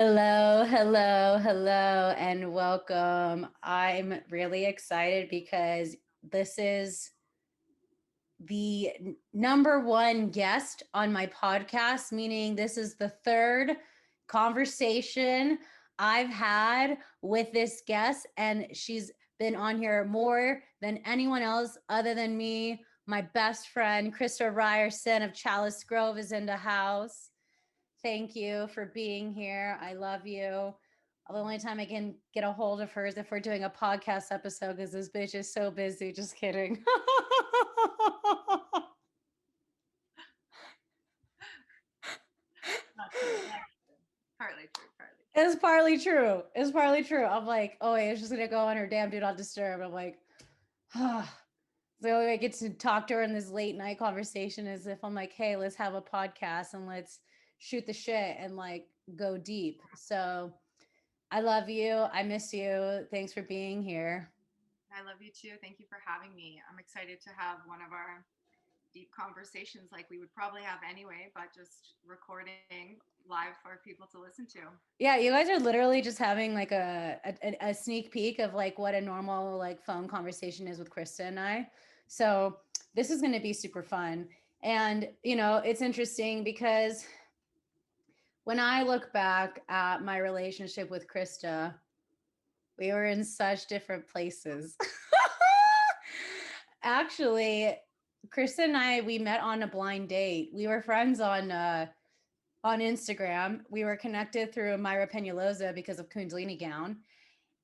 Hello, hello, hello, and welcome. I'm really excited because this is the number one guest on my podcast, meaning this is the third conversation I've had with this guest, and she's been on here more than anyone else other than me. My best friend, Krista Reierson of Chalice Grove, is in the house. Thank you for being here. I love you. The only time I can get a hold of her is if we're doing a podcast episode because this bitch is so busy. Just kidding. Not true. Actually. Partly true. Partly true. It's partly true. It's partly true. I'm like, oh wait, it's just gonna go on her damn do not disturb. I'm like, the only way I get to talk to her in this late night conversation is if I'm like, hey, let's have a podcast and let's shoot the shit and like go deep. So I love you. I miss you. Thanks for being here. I love you too. Thank you for having me. I'm excited to have one of our deep conversations like we would probably have anyway, but just recording live for people to listen to. Yeah, you guys are literally just having like a sneak peek of like what a normal like phone conversation is with Krista and I. So this is going to be super fun. And it's interesting because when I look back at my relationship with Krista, we were in such different places. Actually, Krista and I we met on a blind date. We were friends on Instagram. We were connected through Myra Peñalosa because of Kundalini Gown.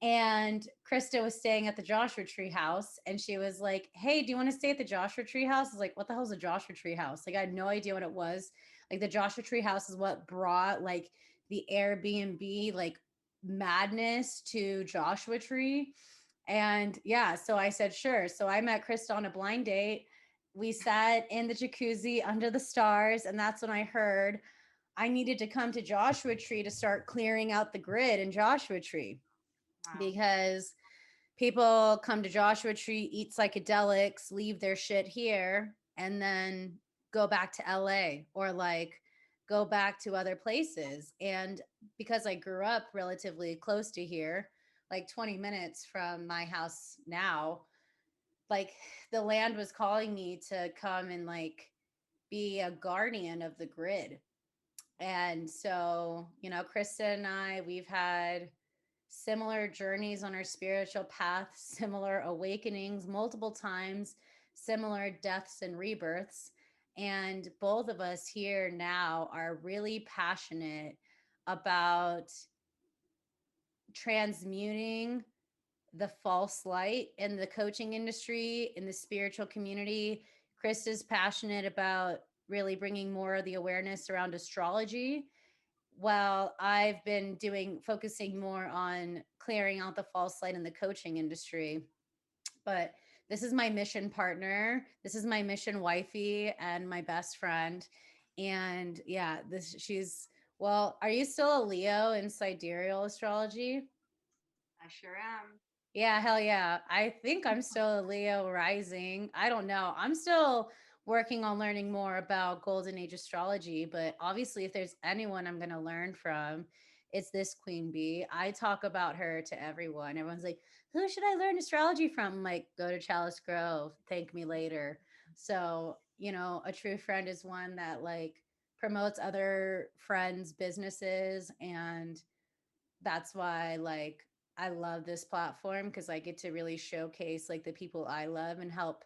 And Krista was staying at the Joshua Tree House, and she was like, "Hey, do you want to stay at the Joshua Tree House?" I was like, "What the hell is a Joshua Tree House?" Like, I had no idea what it was. Like, the Joshua Tree House is what brought like the Airbnb like madness to Joshua Tree. And yeah, so I said, sure. So I met Krista on a blind date. We sat in the jacuzzi under the stars, and that's when I heard I needed to come to Joshua Tree to start clearing out the grid in Joshua Tree Wow. because people come to Joshua Tree, eat psychedelics, leave their shit here, and then go back to LA or like go back to other places. And because I grew up relatively close to here, like 20 minutes from my house now, like the land was calling me to come and like be a guardian of the grid. And so, Krista and I, we've had similar journeys on our spiritual path, similar awakenings multiple times, similar deaths and rebirths. And both of us here now are really passionate about transmuting the false light in the coaching industry, in the spiritual community. Krista's passionate about really bringing more of the awareness around astrology, while I've been focusing more on clearing out the false light in the coaching industry. But this is my mission partner. This is my mission wifey and my best friend. And yeah, well, are you still a Leo in sidereal astrology? I sure am. Yeah, hell yeah. I think I'm still a Leo rising. I don't know. I'm still working on learning more about Golden Age astrology, but obviously, if there's anyone I'm going to learn from, it's this Queen Bee. I talk about her to everyone. Everyone's like, who should I learn astrology from? I'm like, go to Chalice Grove, thank me later. So, a true friend is one that like promotes other friends' businesses, and that's why like I love this platform because I get to really showcase like the people I love and help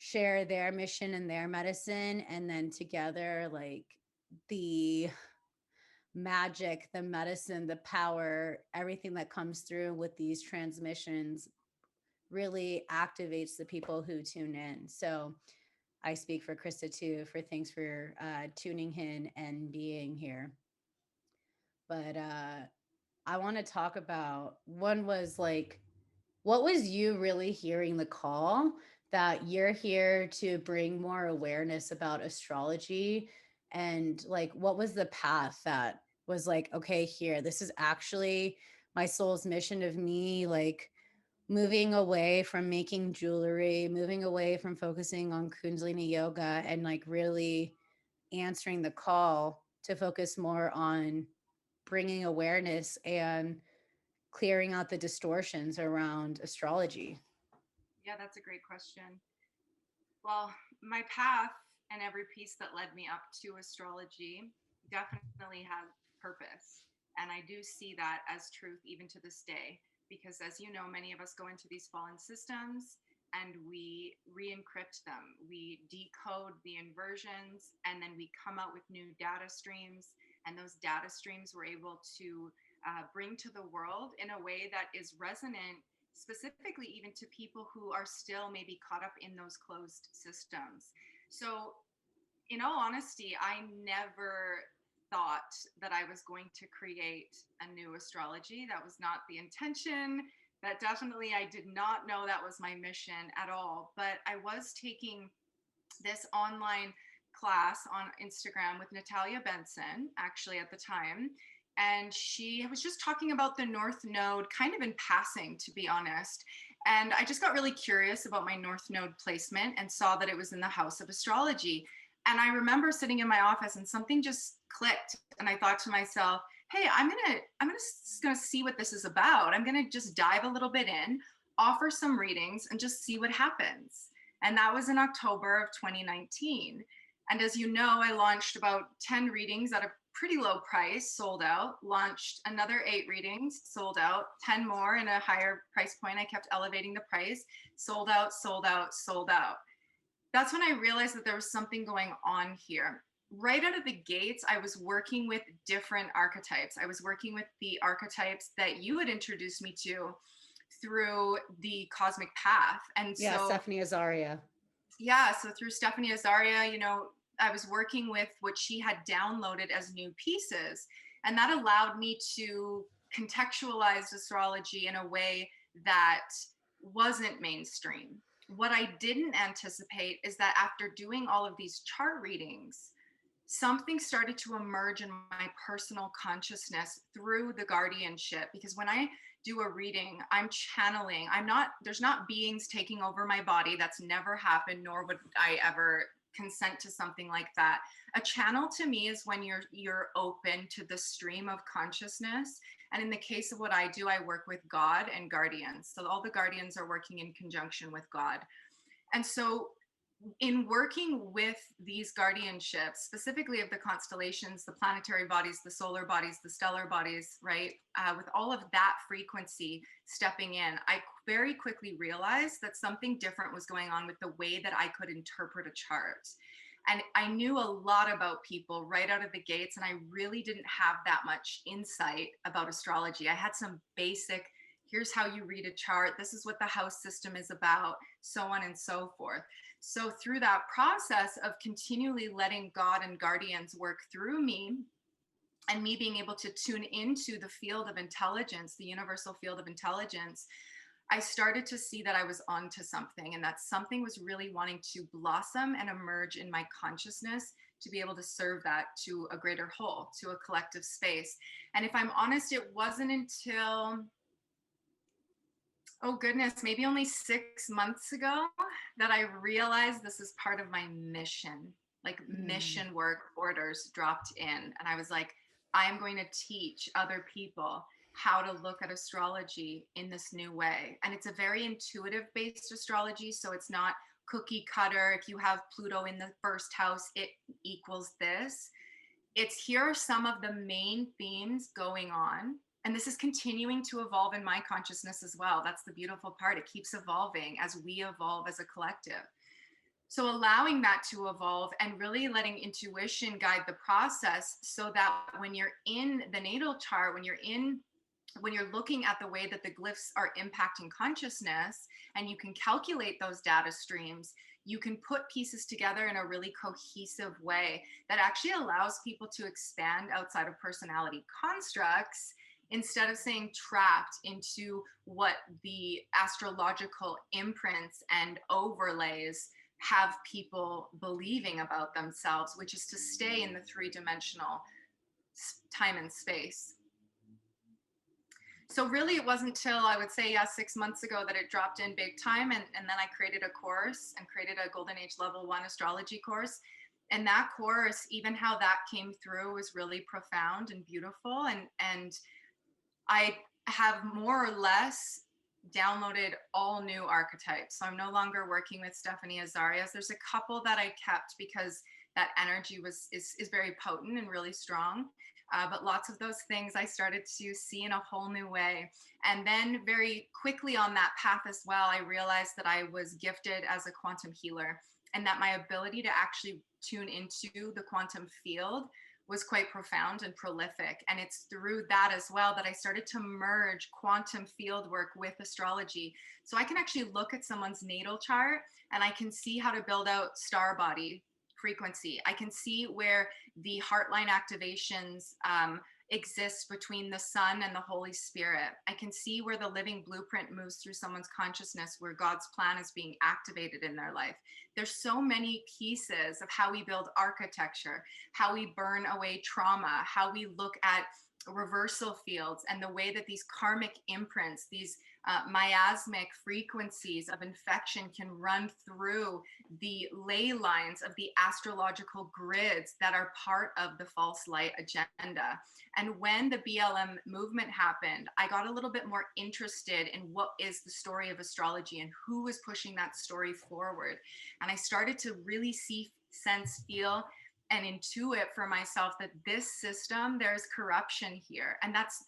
share their mission and their medicine, and then together like the magic, the medicine, the power, everything that comes through with these transmissions really activates the people who tune in. So I speak for Krista too for thanks for tuning in and being here. But I want to talk about one was like, what was you really hearing the call that you're here to bring more awareness about astrology? And like, what was the path that was like, okay, here, this is actually my soul's mission of me, like moving away from making jewelry, moving away from focusing on Kundalini yoga, and like really answering the call to focus more on bringing awareness and clearing out the distortions around astrology? Yeah, that's a great question. Well, my path and every piece that led me up to astrology definitely had purpose. And I do see that as truth even to this day. Because as you know, many of us go into these fallen systems and we re encrypt them. We decode the inversions and then we come out with new data streams. And those data streams we're able to bring to the world in a way that is resonant, specifically even to people who are still maybe caught up in those closed systems. So, in all honesty, I never thought that I was going to create a new astrology. That was not the intention. That definitely, I did not know that was my mission at all. But I was taking this online class on Instagram with Natalia Benson, actually, at the time. And she was just talking about the North Node kind of in passing, to be honest. And I just got really curious about my North Node placement and saw that it was in the house of astrology. And I remember sitting in my office and something just clicked. And I thought to myself, hey, I'm gonna see what this is about. I'm gonna just dive a little bit in, offer some readings, and just see what happens. And that was in October of 2019. And as you know, I launched about 10 readings at a pretty low price, sold out, launched another 8 readings, sold out, 10 more in a higher price point. I kept elevating the price, sold out, sold out, sold out. That's when I realized that there was something going on here. Right out of the gates, I was working with different archetypes. I was working with the archetypes that you had introduced me to through the cosmic path. And Yeah, so, Stephanie Azaria. yeah, so through Stephanie Azaria, I was working with what she had downloaded as new pieces. And that allowed me to contextualize astrology in a way that wasn't mainstream. What I didn't anticipate is that after doing all of these chart readings, something started to emerge in my personal consciousness through the guardianship. Because when I do a reading, I'm channeling. There's not beings taking over my body. That's never happened, nor would I ever consent to something like that. A channel to me is when you're open to the stream of consciousness. And in the case of what I do, I work with God and guardians. So all the guardians are working in conjunction with God. And so in working with these guardianships, specifically of the constellations, the planetary bodies, the solar bodies, the stellar bodies, right? With all of that frequency stepping in, I very quickly realized that something different was going on with the way that I could interpret a chart. And I knew a lot about people right out of the gates, and I really didn't have that much insight about astrology. I had some basic, here's how you read a chart, this is what the house system is about, so on and so forth. So through that process of continually letting God and guardians work through me, and me being able to tune into the field of intelligence, the universal field of intelligence, I started to see that I was onto something, and that something was really wanting to blossom and emerge in my consciousness to be able to serve that to a greater whole, to a collective space. And if I'm honest, it wasn't until, oh goodness, maybe only 6 months ago that I realized this is part of my mission. Like mission work orders dropped in. And I was like, I'm going to teach other people how to look at astrology in this new way. And it's a very intuitive based astrology. So it's not cookie cutter. If you have Pluto in the first house, it equals this. It's here are some of the main themes going on. And this is continuing to evolve in my consciousness as well. That's the beautiful part. It keeps evolving as we evolve as a collective. So allowing that to evolve and really letting intuition guide the process, so that when you're in the natal chart, when you're looking at the way that the glyphs are impacting consciousness, and you can calculate those data streams, you can put pieces together in a really cohesive way that actually allows people to expand outside of personality constructs, instead of staying trapped into what the astrological imprints and overlays have people believing about themselves, which is to stay in the 3-dimensional time and space. So really it wasn't till, I would say, 6 months ago that it dropped in big time. And then I created a course and created a Golden Age Level 1 astrology course. And that course, even how that came through, was really profound and beautiful. And I have more or less downloaded all new archetypes. So I'm no longer working with Stephanie Azarias. There's a couple that I kept because that energy is very potent and really strong. But lots of those things I started to see in a whole new way. And then very quickly on that path as well, I realized that I was gifted as a quantum healer, and that my ability to actually tune into the quantum field was quite profound and prolific. And it's through that as well that I started to merge quantum field work with astrology. So I can actually look at someone's natal chart and I can see how to build out star body frequency. I can see where the heartline activations exist between the sun and the Holy Spirit. I can see where the living blueprint moves through someone's consciousness, where God's plan is being activated in their life. There's so many pieces of how we build architecture, how we burn away trauma, how we look at reversal fields, and the way that these karmic imprints, these miasmic frequencies of infection can run through the ley lines of the astrological grids that are part of the false light agenda. And when the BLM movement happened, I got a little bit more interested in what is the story of astrology and who is pushing that story forward. And I started to really see, sense, feel, and intuit for myself that this system, there's corruption here. And that's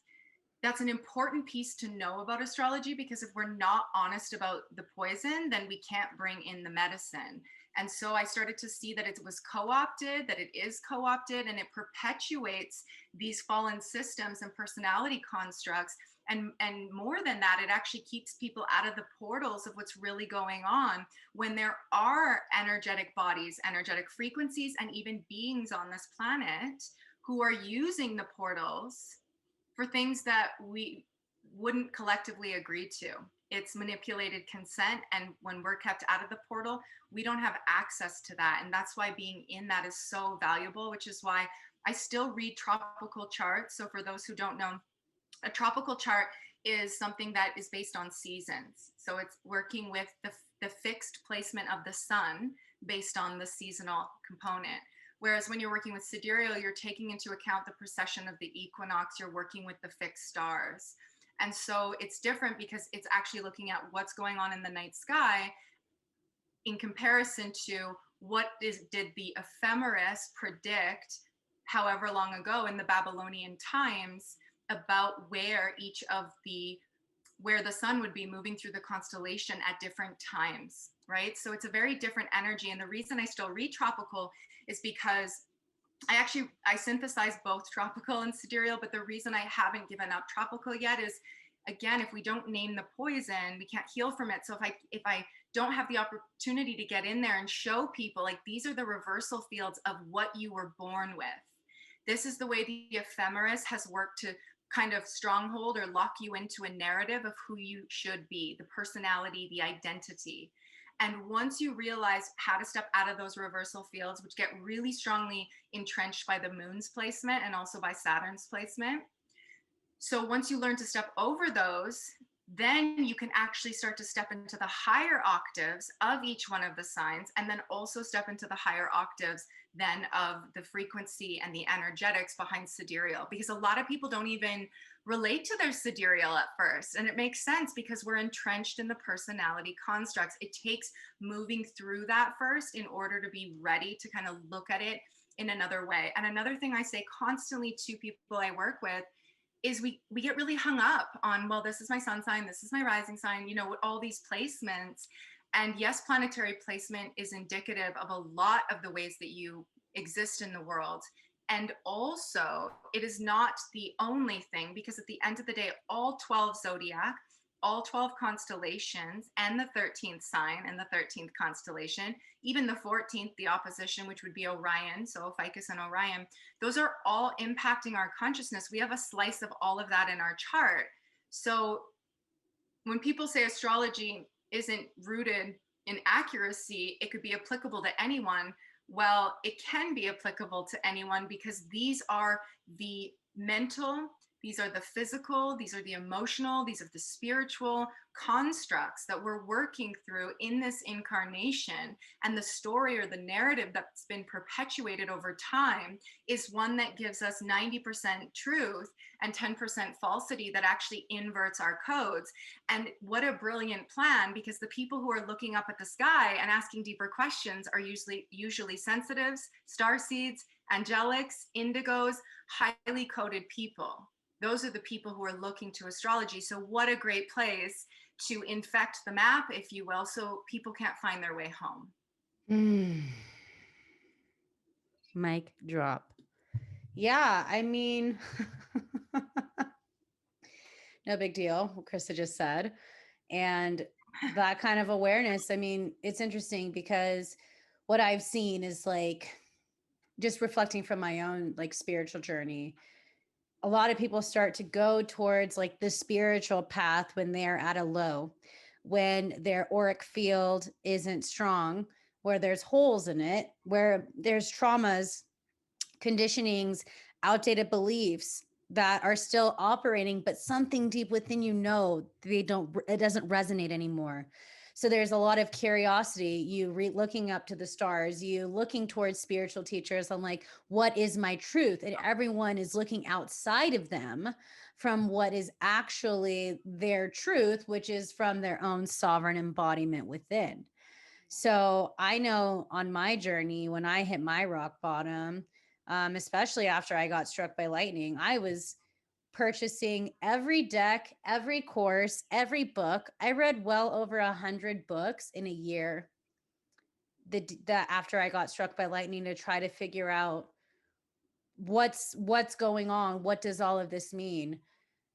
an important piece to know about astrology, because if we're not honest about the poison, then we can't bring in the medicine. And so I started to see that it was co-opted, that it is co-opted, and it perpetuates these fallen systems and personality constructs. And more than that, it actually keeps people out of the portals of what's really going on, when there are energetic bodies, energetic frequencies, and even beings on this planet who are using the portals for things that we wouldn't collectively agree to. It's manipulated consent. And when we're kept out of the portal, we don't have access to that. And that's why being in that is so valuable, which is why I still read tropical charts. So for those who don't know, a tropical chart is something that is based on seasons. So it's working with the fixed placement of the sun based on the seasonal component. Whereas when you're working with sidereal, you're taking into account the precession of the equinox, you're working with the fixed stars. And so it's different because it's actually looking at what's going on in the night sky in comparison to did the ephemeris predict however long ago in the Babylonian times about where the sun would be moving through the constellation at different times, right? So it's a very different energy. And the reason I still read tropical is because I synthesize both tropical and sidereal, but the reason I haven't given up tropical yet is, again, if we don't name the poison, we can't heal from it. So if I don't have the opportunity to get in there and show people, like, these are the reversal fields of what you were born with. This is the way the ephemeris has worked to kind of stronghold or lock you into a narrative of who you should be, the personality, the identity. And once you realize how to step out of those reversal fields, which get really strongly entrenched by the moon's placement and also by Saturn's placement. So once you learn to step over those, then you can actually start to step into the higher octaves of each one of the signs, and then also step into the higher octaves then of the frequency and the energetics behind sidereal, because a lot of people don't even relate to their sidereal at first. And it makes sense because we're entrenched in the personality constructs. It takes moving through that first in order to be ready to kind of look at it in another way. And another thing I say constantly to people I work with is we get really hung up on, well, this is my sun sign, this is my rising sign, all these placements. And yes, planetary placement is indicative of a lot of the ways that you exist in the world. And also, it is not the only thing, because at the end of the day, all 12 zodiac, all 12 constellations, and the 13th sign and the 13th constellation, even the 14th, the opposition, which would be Orion, so Ficus and Orion, those are all impacting our consciousness. We have a slice of all of that in our chart. So when people say astrology isn't rooted in accuracy, it could be applicable to anyone. Well, it can be applicable to anyone because these are the mental These are the physical, these are the emotional, these are the spiritual constructs that we're working through in this incarnation. And the story or the narrative that's been perpetuated over time is one that gives us 90% truth and 10% falsity that actually inverts our codes. And what a brilliant plan, because the people who are looking up at the sky and asking deeper questions are usually sensitives, star seeds, angelics, indigos, highly coded people. Those are the people who are looking to astrology. So what a great place to infect the map, if you will, so people can't find their way home. Mic drop. Yeah, I mean, no big deal, what Krista just said. And that kind of awareness, I mean, it's interesting because what I've seen is like just reflecting from my own like spiritual journey. A lot of people start to go towards like the spiritual path when they're at a low, when their auric field isn't strong, where there's holes in it, where there's traumas, conditionings, outdated beliefs that are still operating, but something deep within you know it doesn't resonate anymore. So there's a lot of curiosity, you looking up to the stars, you looking towards spiritual teachers. I'm like, what is my truth? And everyone is looking outside of them from what is actually their truth, which is from their own sovereign embodiment within. So I know on my journey, when I hit my rock bottom, especially after I got struck by lightning, I was purchasing every deck, every course, every book. I read well over 100 books in a year. That after I got struck by lightning to try to figure out what's going on, what does all of this mean,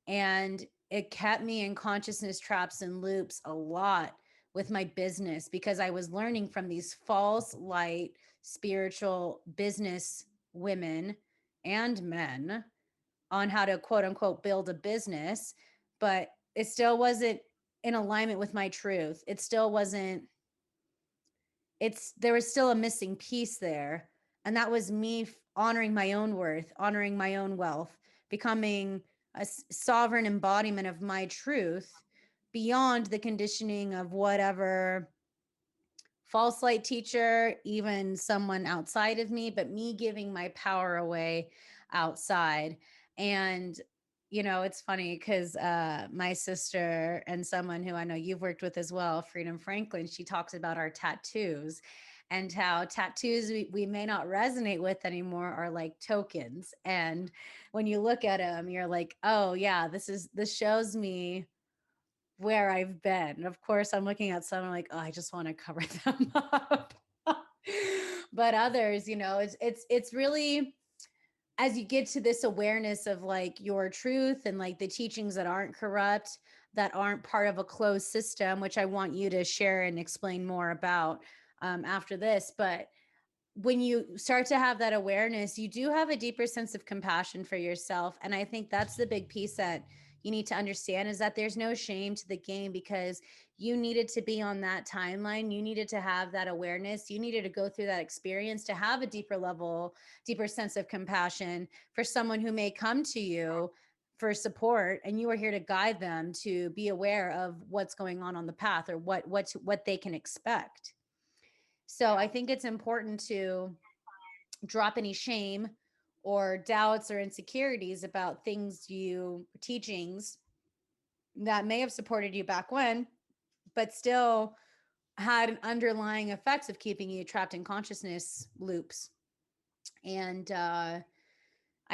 and it kept me in consciousness traps and loops a lot with my business because I was learning from these false light spiritual business women and men on how to quote unquote build a business, but it still wasn't in alignment with my truth. It still wasn't, there was still a missing piece there. And that was me honoring my own worth, honoring my own wealth, becoming a sovereign embodiment of my truth beyond the conditioning of whatever false light teacher, even someone outside of me, but me giving my power away outside. And it's funny because my sister and someone who I know you've worked with as well, Freedom Franklin, she talks about our tattoos and how tattoos we may not resonate with anymore are like tokens. And when you look at them, you're like, oh yeah, this shows me where I've been. And of course, I'm looking at some, I'm like, oh, I just want to cover them up. But others, it's really as you get to this awareness of like your truth and like the teachings that aren't corrupt, that aren't part of a closed system, which I want you to share and explain more about after this. But when you start to have that awareness, you do have a deeper sense of compassion for yourself. And I think that's the big piece that you need to understand is that there's no shame to the game because you needed to be on that timeline. You needed to have that awareness. You needed to go through that experience to have a deeper level, deeper sense of compassion for someone who may come to you for support, and you are here to guide them to be aware of what's going on the path or what they can expect. So I think it's important to drop any shame or doubts or insecurities about teachings that may have supported you back when, but still had an underlying effects of keeping you trapped in consciousness loops. And I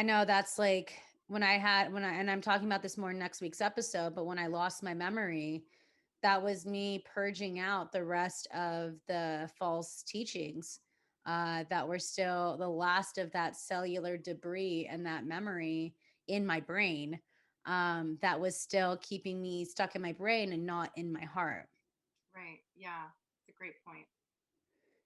know that's like and I'm talking about this more in next week's episode, but when I lost my memory, that was me purging out the rest of the false teachings that were still the last of that cellular debris and that memory in my brain that was still keeping me stuck in my brain and not in my heart. Right. Yeah. It's a great point.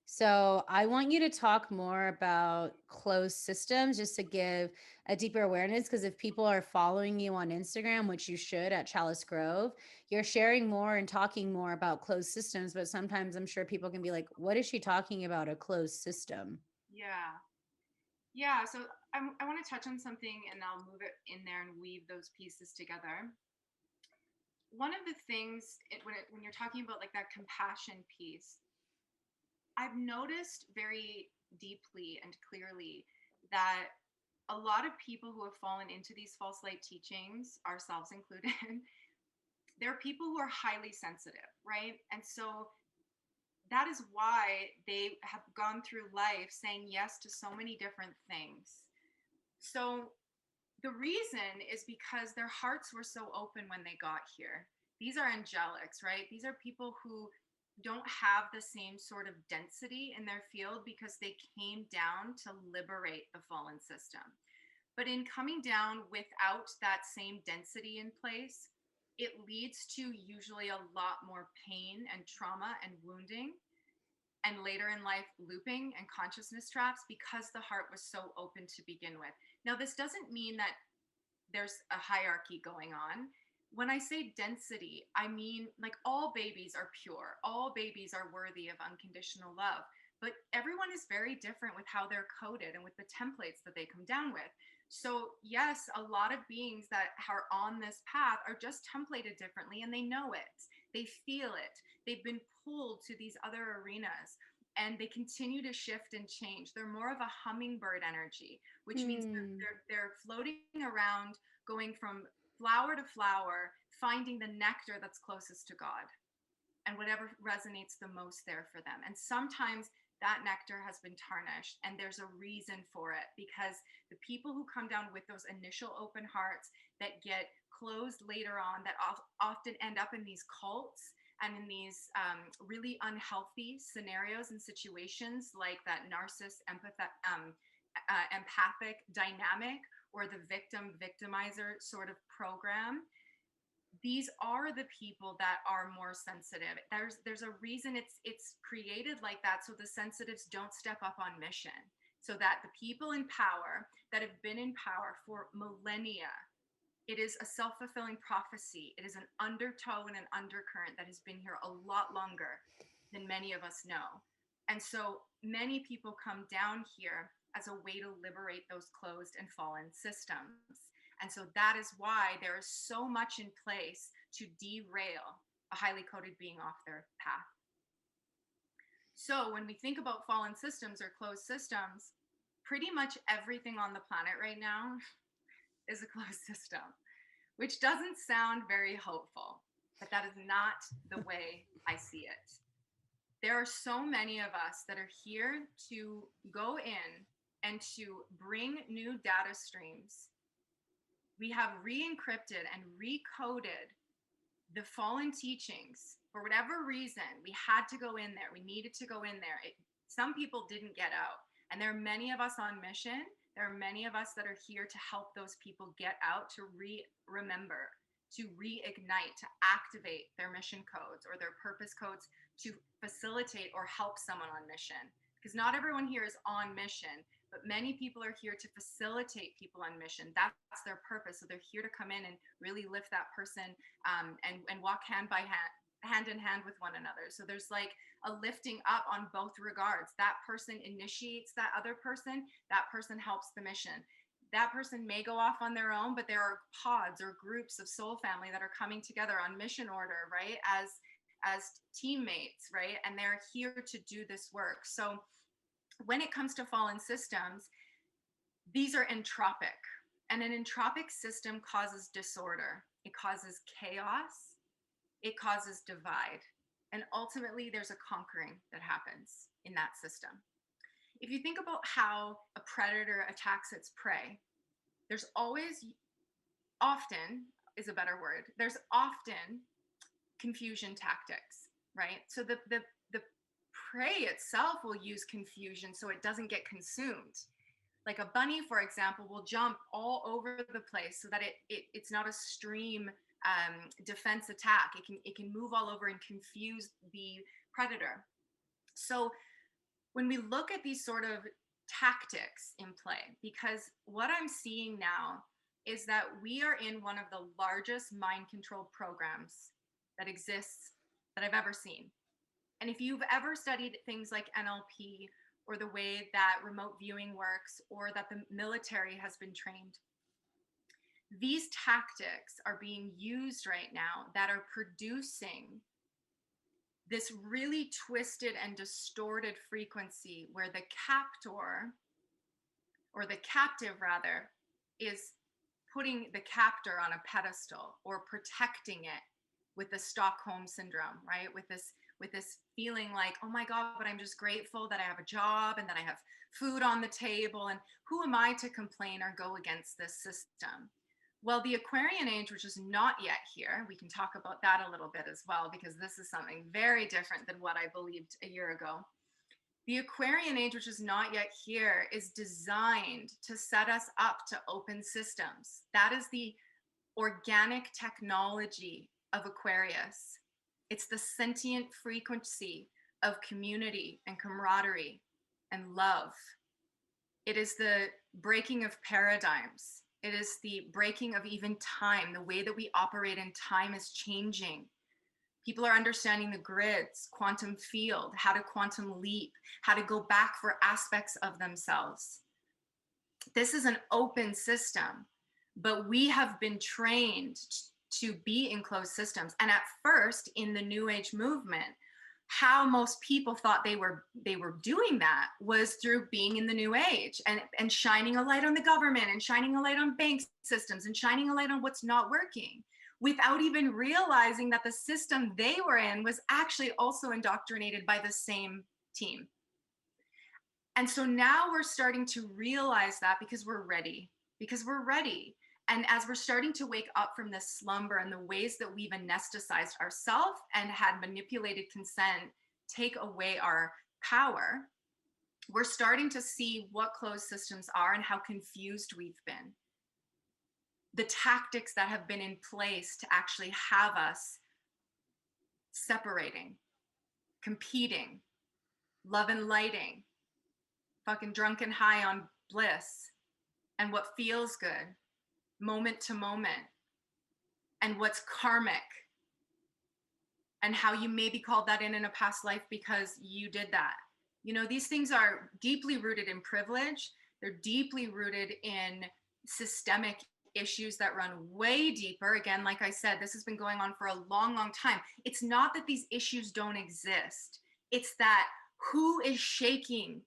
So I want you to talk more about closed systems just to give a deeper awareness. Because if people are following you on Instagram, which you should at Chalice Grove, you're sharing more and talking more about closed systems. But sometimes I'm sure people can be like, what is she talking about? A closed system? Yeah. Yeah, so I want to touch on something and I'll move it in there and weave those pieces together. One of the things when you're talking about like that compassion piece, I've noticed very deeply and clearly that a lot of people who have fallen into these false light teachings, ourselves included, they're people who are highly sensitive, right? And so that is why they have gone through life saying yes to so many different things. So the reason is because their hearts were so open when they got here. These are angelics, right? These are people who don't have the same sort of density in their field because they came down to liberate the fallen system. But in coming down without that same density in place, it leads to usually a lot more pain and trauma and wounding, and later in life looping and consciousness traps because the heart was so open to begin with. Now, this doesn't mean that there's a hierarchy going on. When I say density, I mean like all babies are pure, all babies are worthy of unconditional love, but everyone is very different with how they're coded and with the templates that they come down with. So, yes, a lot of beings that are on this path are just templated differently and they know it. They feel it. They've been pulled to these other arenas and they continue to shift and change. They're more of a hummingbird energy, which means Hmm. they're floating around, going from flower to flower, finding the nectar that's closest to God and whatever resonates the most there for them. And sometimes that nectar has been tarnished, and there's a reason for it because the people who come down with those initial open hearts that get closed later on, that often end up in these cults and in these really unhealthy scenarios and situations, like that empathic dynamic or the victim victimizer sort of program. These are the people that are more sensitive. There's a reason it's created like that, so the sensitives don't step up on mission, so that the people in power that have been in power for millennia, it is a self-fulfilling prophecy. It is an undertow and an undercurrent that has been here a lot longer than many of us know. And so many people come down here as a way to liberate those closed and fallen systems. And so that is why there is so much in place to derail a highly coded being off their path. So when we think about fallen systems or closed systems, pretty much everything on the planet right now is a closed system, which doesn't sound very hopeful, but that is not the way I see it. There are so many of us that are here to go in and to bring new data streams. We have re-encrypted and recoded the fallen teachings for whatever reason. We had to go in there. We needed to go in there. Some people didn't get out. And there are many of us on mission. There are many of us that are here to help those people get out, to remember, to reignite, to activate their mission codes or their purpose codes, to facilitate or help someone on mission. Because not everyone here is on mission, but many people are here to facilitate people on mission. That's their purpose. So they're here to come in and really lift that person and walk hand in hand with one another. So there's like a lifting up on both regards. That person initiates that other person, that person helps the mission. That person may go off on their own, but there are pods or groups of soul family that are coming together on mission order, right? As teammates, right? And they're here to do this work. So when it comes to fallen systems, these are entropic. And an entropic system causes disorder. It causes chaos. It causes divide. And ultimately, there's a conquering that happens in that system. If you think about how a predator attacks its prey, there's often is a better word, there's often confusion tactics, right? So the prey itself will use confusion so it doesn't get consumed. Like a bunny, for example, will jump all over the place so that it's not a stream defense attack. It can move all over and confuse the predator. So when we look at these sort of tactics in play, because what I'm seeing now is that we are in one of the largest mind control programs that exists that I've ever seen. And if you've ever studied things like NLP or the way that remote viewing works, or that the military has been trained. These tactics are being used right now that are producing this really twisted and distorted frequency where the captor, or the captive rather, is putting the captor on a pedestal or protecting it with the Stockholm syndrome, right? With this feeling like, oh my God, but I'm just grateful that I have a job and that I have food on the table, and who am I to complain or go against this system? Well, the Aquarian Age, which is not yet here, we can talk about that a little bit as well, because this is something very different than what I believed a year ago. The Aquarian Age, which is not yet here, is designed to set us up to open systems. That is the organic technology of Aquarius. It's the sentient frequency of community and camaraderie and love. It is the breaking of paradigms. It is the breaking of even time. The way that we operate in time is changing. People are understanding the grids, quantum field, how to quantum leap, how to go back for aspects of themselves. This is an open system, but we have been trained to be in closed systems. And at first, in the New Age movement, how most people thought they were doing that was through being in the New Age and shining a light on the government and shining a light on bank systems and shining a light on what's not working, without even realizing that the system they were in was actually also indoctrinated by the same team. And so now we're starting to realize that because we're ready. And as we're starting to wake up from this slumber and the ways that we've anesthetized ourselves and had manipulated consent take away our power, we're starting to see what closed systems are and how confused we've been. The tactics that have been in place to actually have us separating, competing, love and lighting, fucking drunk and high on bliss, and what feels good, moment to moment, and what's karmic, and how you maybe called that in a past life because you did that. You know, these things are deeply rooted in privilege. They're deeply rooted in systemic issues that run way deeper. Again, like I said, this has been going on for a long, long time. It's not that these issues don't exist. It's that who is shaking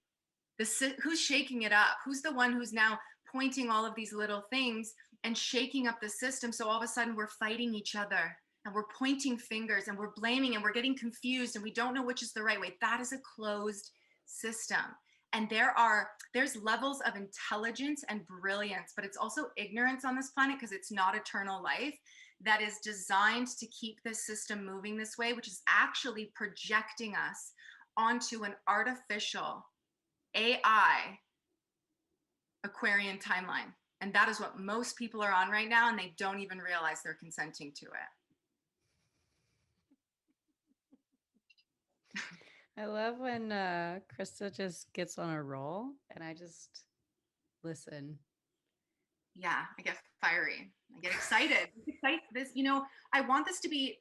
who's shaking it up? Who's the one who's now pointing all of these little things and shaking up the system? So all of a sudden we're fighting each other and we're pointing fingers and we're blaming and we're getting confused and we don't know which is the right way. That is a closed system. And there's levels of intelligence and brilliance, but it's also ignorance on this planet because it's not eternal life that is designed to keep this system moving this way, which is actually projecting us onto an artificial AI Aquarian timeline. And that is what most people are on right now, and they don't even realize they're consenting to it. I love when Krista just gets on a roll and I just listen. Yeah, I get fiery. I get excited. I want this to be,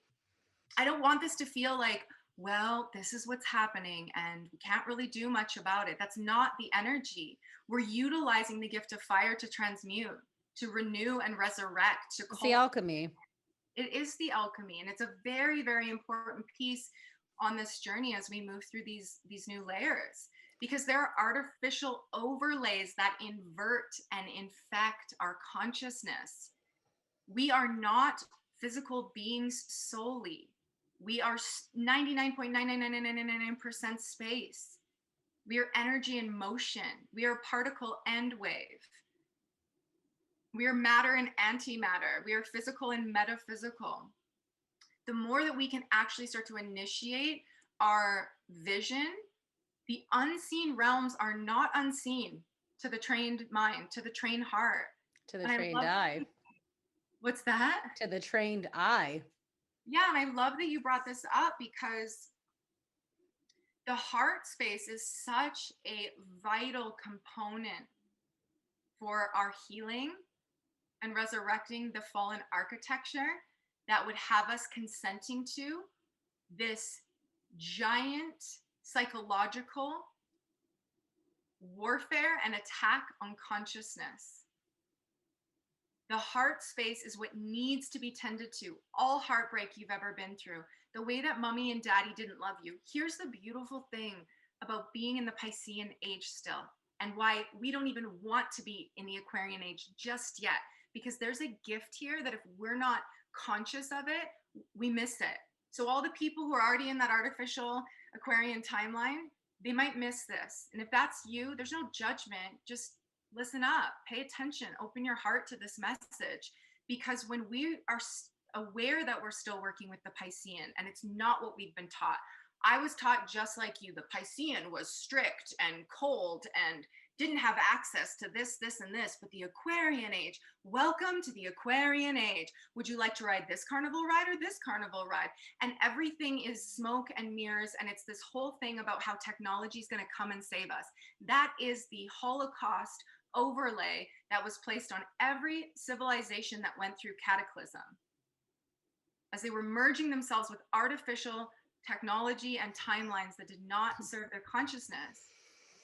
I don't want this to feel like, well, this is what's happening and we can't really do much about it. That's not the energy. We're utilizing the gift of fire to transmute, to renew and resurrect, to It's the alchemy. It is the alchemy, and it's a very, very important piece on this journey as we move through these new layers, because there are artificial overlays that invert and infect our consciousness. We are not physical beings solely. We are 99.99999% space. We are energy in motion. We are particle and wave. We are matter and antimatter. We are physical and metaphysical. The more that we can actually start to initiate our vision, the unseen realms are not unseen to the trained mind, to the trained heart. To the trained eye. What's that? To the trained eye. Yeah, and I love that you brought this up because the heart space is such a vital component for our healing and resurrecting the fallen architecture that would have us consenting to this giant psychological warfare and attack on consciousness. The heart space is what needs to be tended to. All heartbreak you've ever been through, the way that mommy and daddy didn't love you. Here's the beautiful thing about being in the Piscean age still, and why we don't even want to be in the Aquarian age just yet, because there's a gift here that if we're not conscious of it, we miss it. So all the people who are already in that artificial Aquarian timeline, they might miss this. And if that's you, there's no judgment. Just listen up, pay attention, open your heart to this message. Because when we are aware that we're still working with the Piscean and it's not what we've been taught. I was taught just like you, the Piscean was strict and cold and didn't have access to this, this, and this. But the Aquarian age, welcome to the Aquarian age. Would you like to ride this carnival ride or this carnival ride? And everything is smoke and mirrors. And it's this whole thing about how technology is going to come and save us. That is the Holocaust overlay that was placed on every civilization that went through cataclysm, as they were merging themselves with artificial technology and timelines that did not serve their consciousness.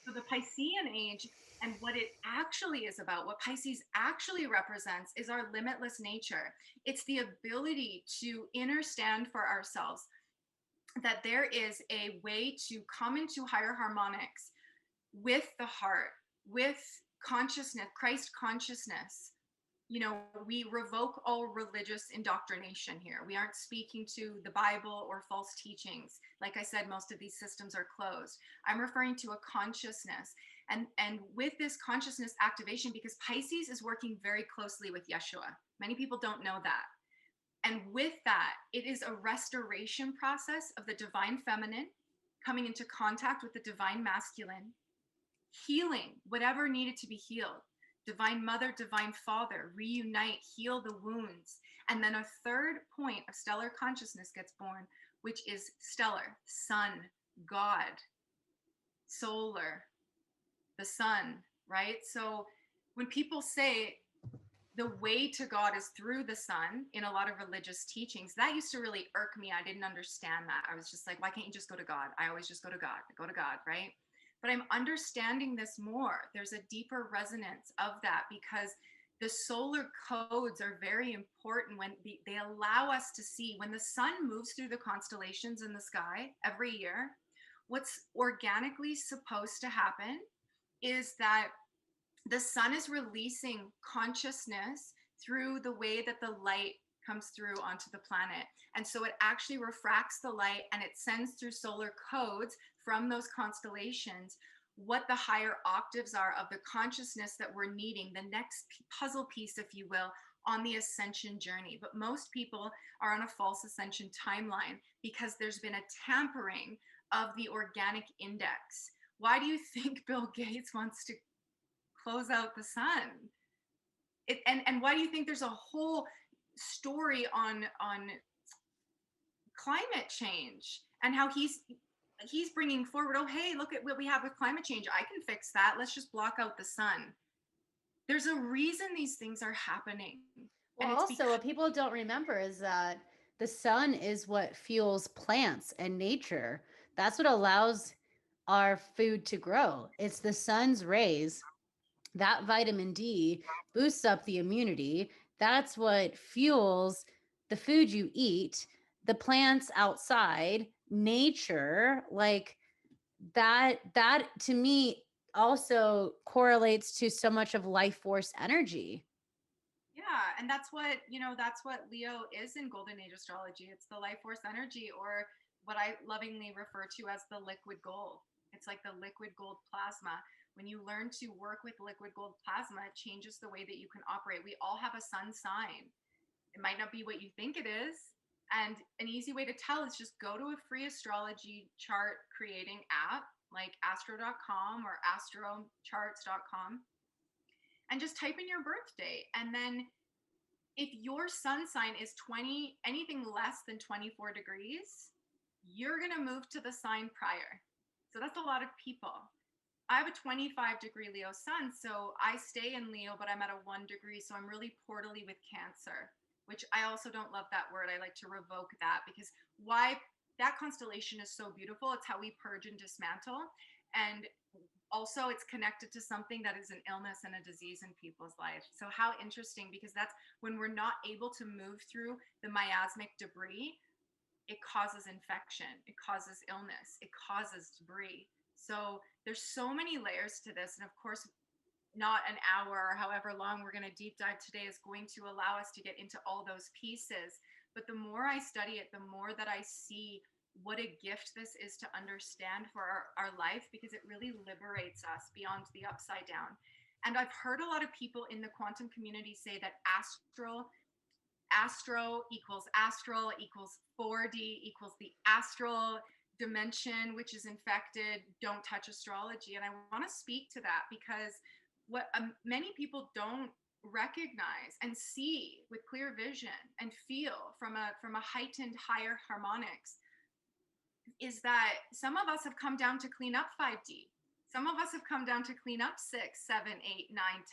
So the Piscean age and what it actually is about, what Pisces actually represents, is our limitless nature. It's the ability to understand for ourselves that there is a way to come into higher harmonics with the heart, with consciousness, Christ consciousness. You know, we revoke all religious indoctrination here. We aren't speaking to the Bible or false teachings. Like I said, most of these systems are closed. I'm referring to a consciousness. And with this consciousness activation, because Pisces is working very closely with Yeshua. Many people don't know that. And with that, it is a restoration process of the divine feminine coming into contact with the divine masculine, healing whatever needed to be healed. Divine mother, divine father, reunite, heal the wounds. And then a third point of stellar consciousness gets born, which is stellar, sun, God, solar, the sun, right? So when people say the way to God is through the sun in a lot of religious teachings, that used to really irk me. I didn't understand that. I was just like, why can't you just go to God? I always just go to God, right? But I'm understanding this more. There's a deeper resonance of that, because the solar codes are very important when they allow us to see when the sun moves through the constellations in the sky every year. What's organically supposed to happen is that the sun is releasing consciousness through the way that the light comes through onto the planet. And so it actually refracts the light and it sends through solar codes from those constellations what the higher octaves are of the consciousness that we're needing, the next puzzle piece, if you will, on the ascension journey. But most people are on a false ascension timeline because there's been a tampering of the organic index. Why do you think Bill Gates wants to close out the sun? And why do you think there's a whole story on climate change and how he's bringing forward, oh, hey, look at what we have with climate change. I can fix that. Let's just block out the sun. There's a reason these things are happening. Well, also, what people don't remember is that the sun is what fuels plants and nature. That's what allows our food to grow. It's the sun's rays. That vitamin D boosts up the immunity. That's what fuels the food you eat, the plants outside, nature, like that to me also correlates to so much of life force energy. Yeah, and that's what, that's what Leo is in Golden Age astrology. It's the life force energy, or what I lovingly refer to as the liquid gold. It's like the liquid gold plasma. When you learn to work with liquid gold plasma, it changes the way that you can operate. We all have a sun sign. It might not be what you think it is. And an easy way to tell is just go to a free astrology chart creating app like astro.com or astrocharts.com and just type in your birthday. And then if your sun sign is anything less than 24 degrees, you're going to move to the sign prior. So that's a lot of people. I have a 25-degree Leo sun, so I stay in Leo, but I'm at a 1 degree, so I'm really portally with Cancer, which I also don't love that word. I like to revoke that, because why that constellation is so beautiful. It's how we purge and dismantle. And also it's connected to something that is an illness and a disease in people's life. So how interesting, because that's when we're not able to move through the miasmic debris, it causes infection, it causes illness, it causes debris. So there's so many layers to this. And of course, not an hour or however long we're going to deep dive today is going to allow us to get into all those pieces. But the more I study it, the more that I see what a gift this is to understand for our life, because it really liberates us beyond the upside down. And I've heard a lot of people in the quantum community say that astro equals 4D equals the astral dimension, which is infected. Don't touch astrology. And I want to speak to that, because what many people don't recognize and see with clear vision and feel from a heightened higher harmonics is that some of us have come down to clean up 5D. Some of us have come down to clean up 6, 7, 8, 9, 10.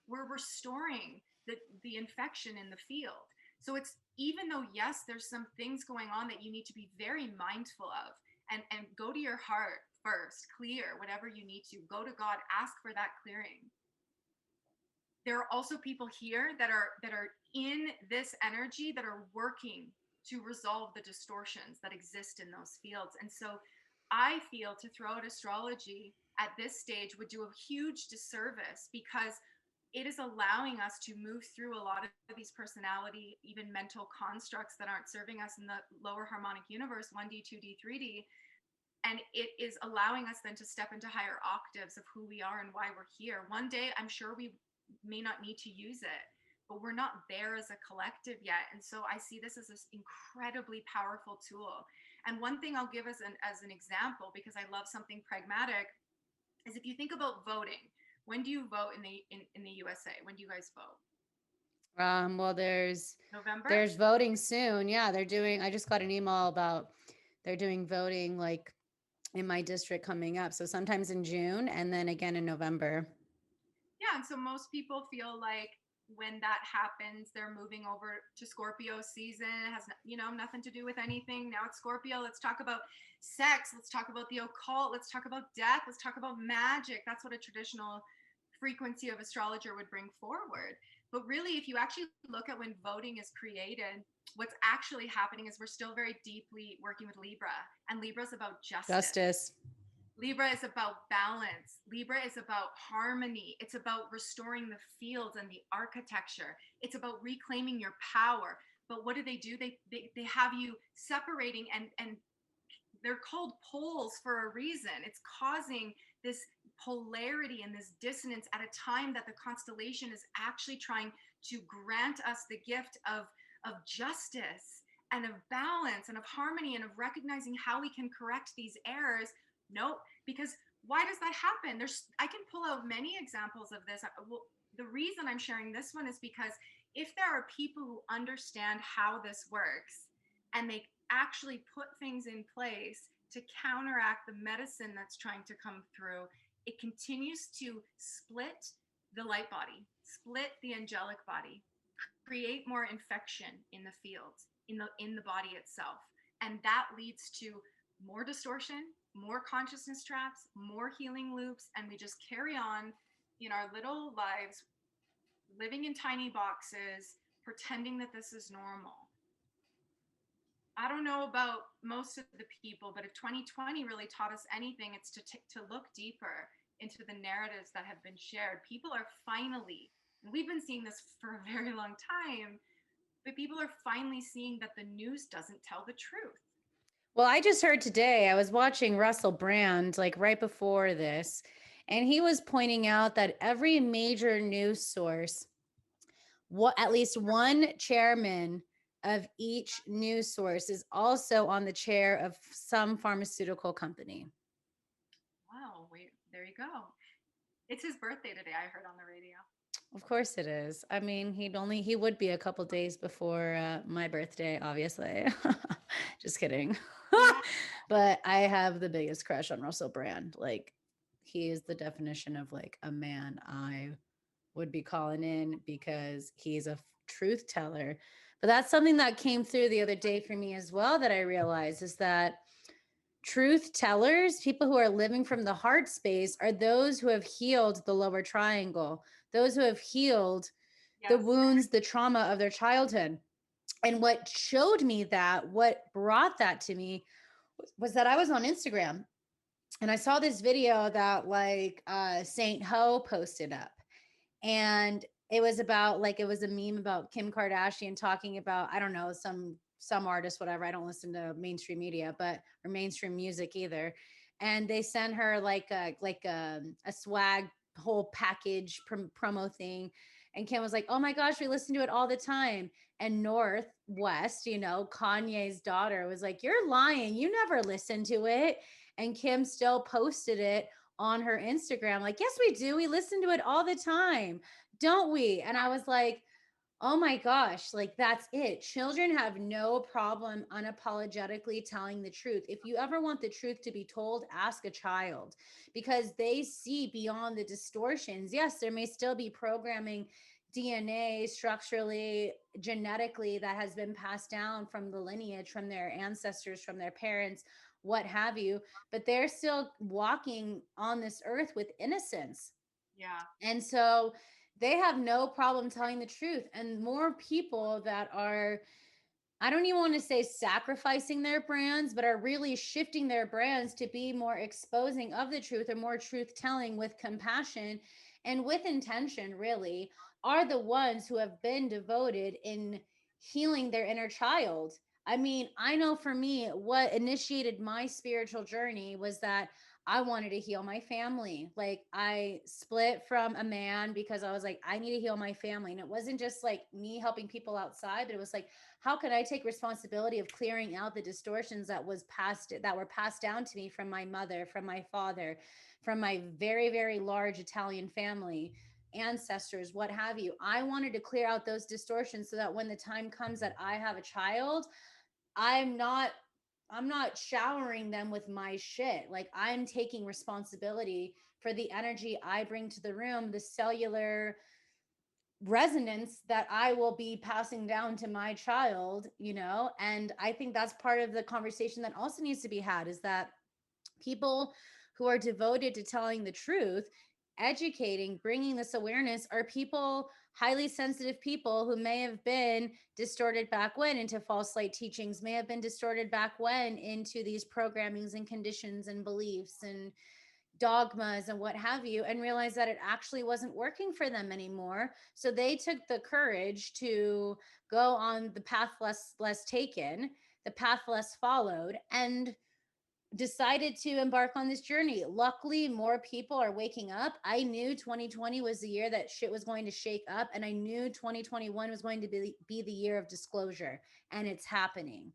We're restoring the infection in the field. So it's, even though, yes, there's some things going on that you need to be very mindful of, and go to your heart first, clear whatever you need to, go to God, ask for that clearing. There are also people here that are in this energy that are working to resolve the distortions that exist in those fields. And so I feel to throw out astrology at this stage would do a huge disservice, because it is allowing us to move through a lot of these personality, even mental constructs that aren't serving us in the lower harmonic universe, 1D, 2D, 3D. And it is allowing us then to step into higher octaves of who we are and why we're here. One day, I'm sure we may not need to use it, but we're not there as a collective yet. And so I see this as this incredibly powerful tool. And one thing I'll give as an example, because I love something pragmatic, is if you think about voting. When do you vote in the USA? When do you guys vote? Well, November? there's voting soon. Yeah, they're doing. I just got an email about they're doing voting like in my district coming up. So sometimes in June and then again in November. Yeah, and so most people feel like when that happens, they're moving over to Scorpio season. It has nothing to do with anything. Now it's Scorpio. Let's talk about sex. Let's talk about the occult. Let's talk about death. Let's talk about magic. That's what a traditional frequency of astrologer would bring forward. But really, if you actually look at when voting is created, what's actually happening is we're still very deeply working with Libra, and Libra is about justice. Libra is about balance. Libra is about harmony. It's about restoring the fields and the architecture. It's about reclaiming your power. But what do? They have you separating, and they're called poles for a reason. It's causing this polarity and this dissonance at a time that the constellation is actually trying to grant us the gift of justice and of balance and of harmony and of recognizing how we can correct these errors. Nope. Because why does that happen? I can pull out many examples of this. Well, the reason I'm sharing this one is because if there are people who understand how this works and they actually put things in place to counteract the medicine that's trying to come through, it continues to split the light body, split the angelic body, create more infection in the field, in the body itself. And that leads to more distortion, more consciousness traps, more healing loops, and we just carry on in our little lives, living in tiny boxes, pretending that this is normal. I don't know about most of the people, but if 2020 really taught us anything, it's to look deeper into the narratives that have been shared. People are finally, and we've been seeing this for a very long time, but people are finally seeing that the news doesn't tell the truth. Well, I just heard today, I was watching Russell Brand like right before this, and he was pointing out that every major news source, at least one chairman of each news source is also on the chair of some pharmaceutical company. Wow, there you go. It's his birthday today, I heard on the radio. Of course it is. I mean, he would be a couple days before my birthday, obviously. Just kidding. Yeah. But I have the biggest crush on Russell Brand. Like, he is the definition of like a man I would be calling in, because he's a truth teller. But that's something that came through the other day for me as well, that I realized is that truth tellers, people who are living from the heart space, are those who have healed the lower triangle, those who have healed the Yes. wounds, the trauma of their childhood. And what showed me that, what brought that to me, was that I was on Instagram and I saw this video that like Saint Ho posted up. And it was about like, it was a meme about Kim Kardashian talking about, I don't know, some artist, whatever. I don't listen to mainstream media, but or mainstream music either. And they sent her like a swag whole package promo thing. And Kim was like, "Oh my gosh, we listen to it all the time." And Northwest, Kanye's daughter was like, "You're lying. You never listened to it." And Kim still posted it on her Instagram, like, "Yes, we do. We listen to it all the time, don't we?" And I was like, oh my gosh, like that's it. Children have no problem unapologetically telling the truth. If you ever want the truth to be told, ask a child, because they see beyond the distortions. Yes, there may still be programming, DNA, structurally, genetically, that has been passed down from the lineage, from their ancestors, from their parents, what have you, but they're still walking on this earth with innocence. Yeah. And so they have no problem telling the truth. And more people that are, I don't even want to say sacrificing their brands, but are really shifting their brands to be more exposing of the truth, or more truth telling with compassion and with intention, really, are the ones who have been devoted in healing their inner child. I mean, I know for me, what initiated my spiritual journey was that I wanted to heal my family. Like, I split from a man because I was like, I need to heal my family. And it wasn't just like me helping people outside, but it was like, how could I take responsibility of clearing out the distortions that were passed down to me from my mother, from my father, from my very, very large Italian family, ancestors, what have you. I wanted to clear out those distortions so that when the time comes that I have a child, I'm not I'm not showering them with my shit. Like, I'm taking responsibility for the energy I bring to the room, the cellular resonance that I will be passing down to my child. And I think that's part of the conversation that also needs to be had, is that people who are devoted to telling the truth, educating, bringing this awareness, are people, highly sensitive people, who may have been distorted back when into false light teachings, may have been distorted back when into these programmings and conditions and beliefs and dogmas and what have you, and realized that it actually wasn't working for them anymore. So they took the courage to go on the path less taken, the path less followed, and decided to embark on this journey. Luckily, more people are waking up. I knew 2020 was the year that shit was going to shake up, and I knew 2021 was going to be the year of disclosure, and it's happening.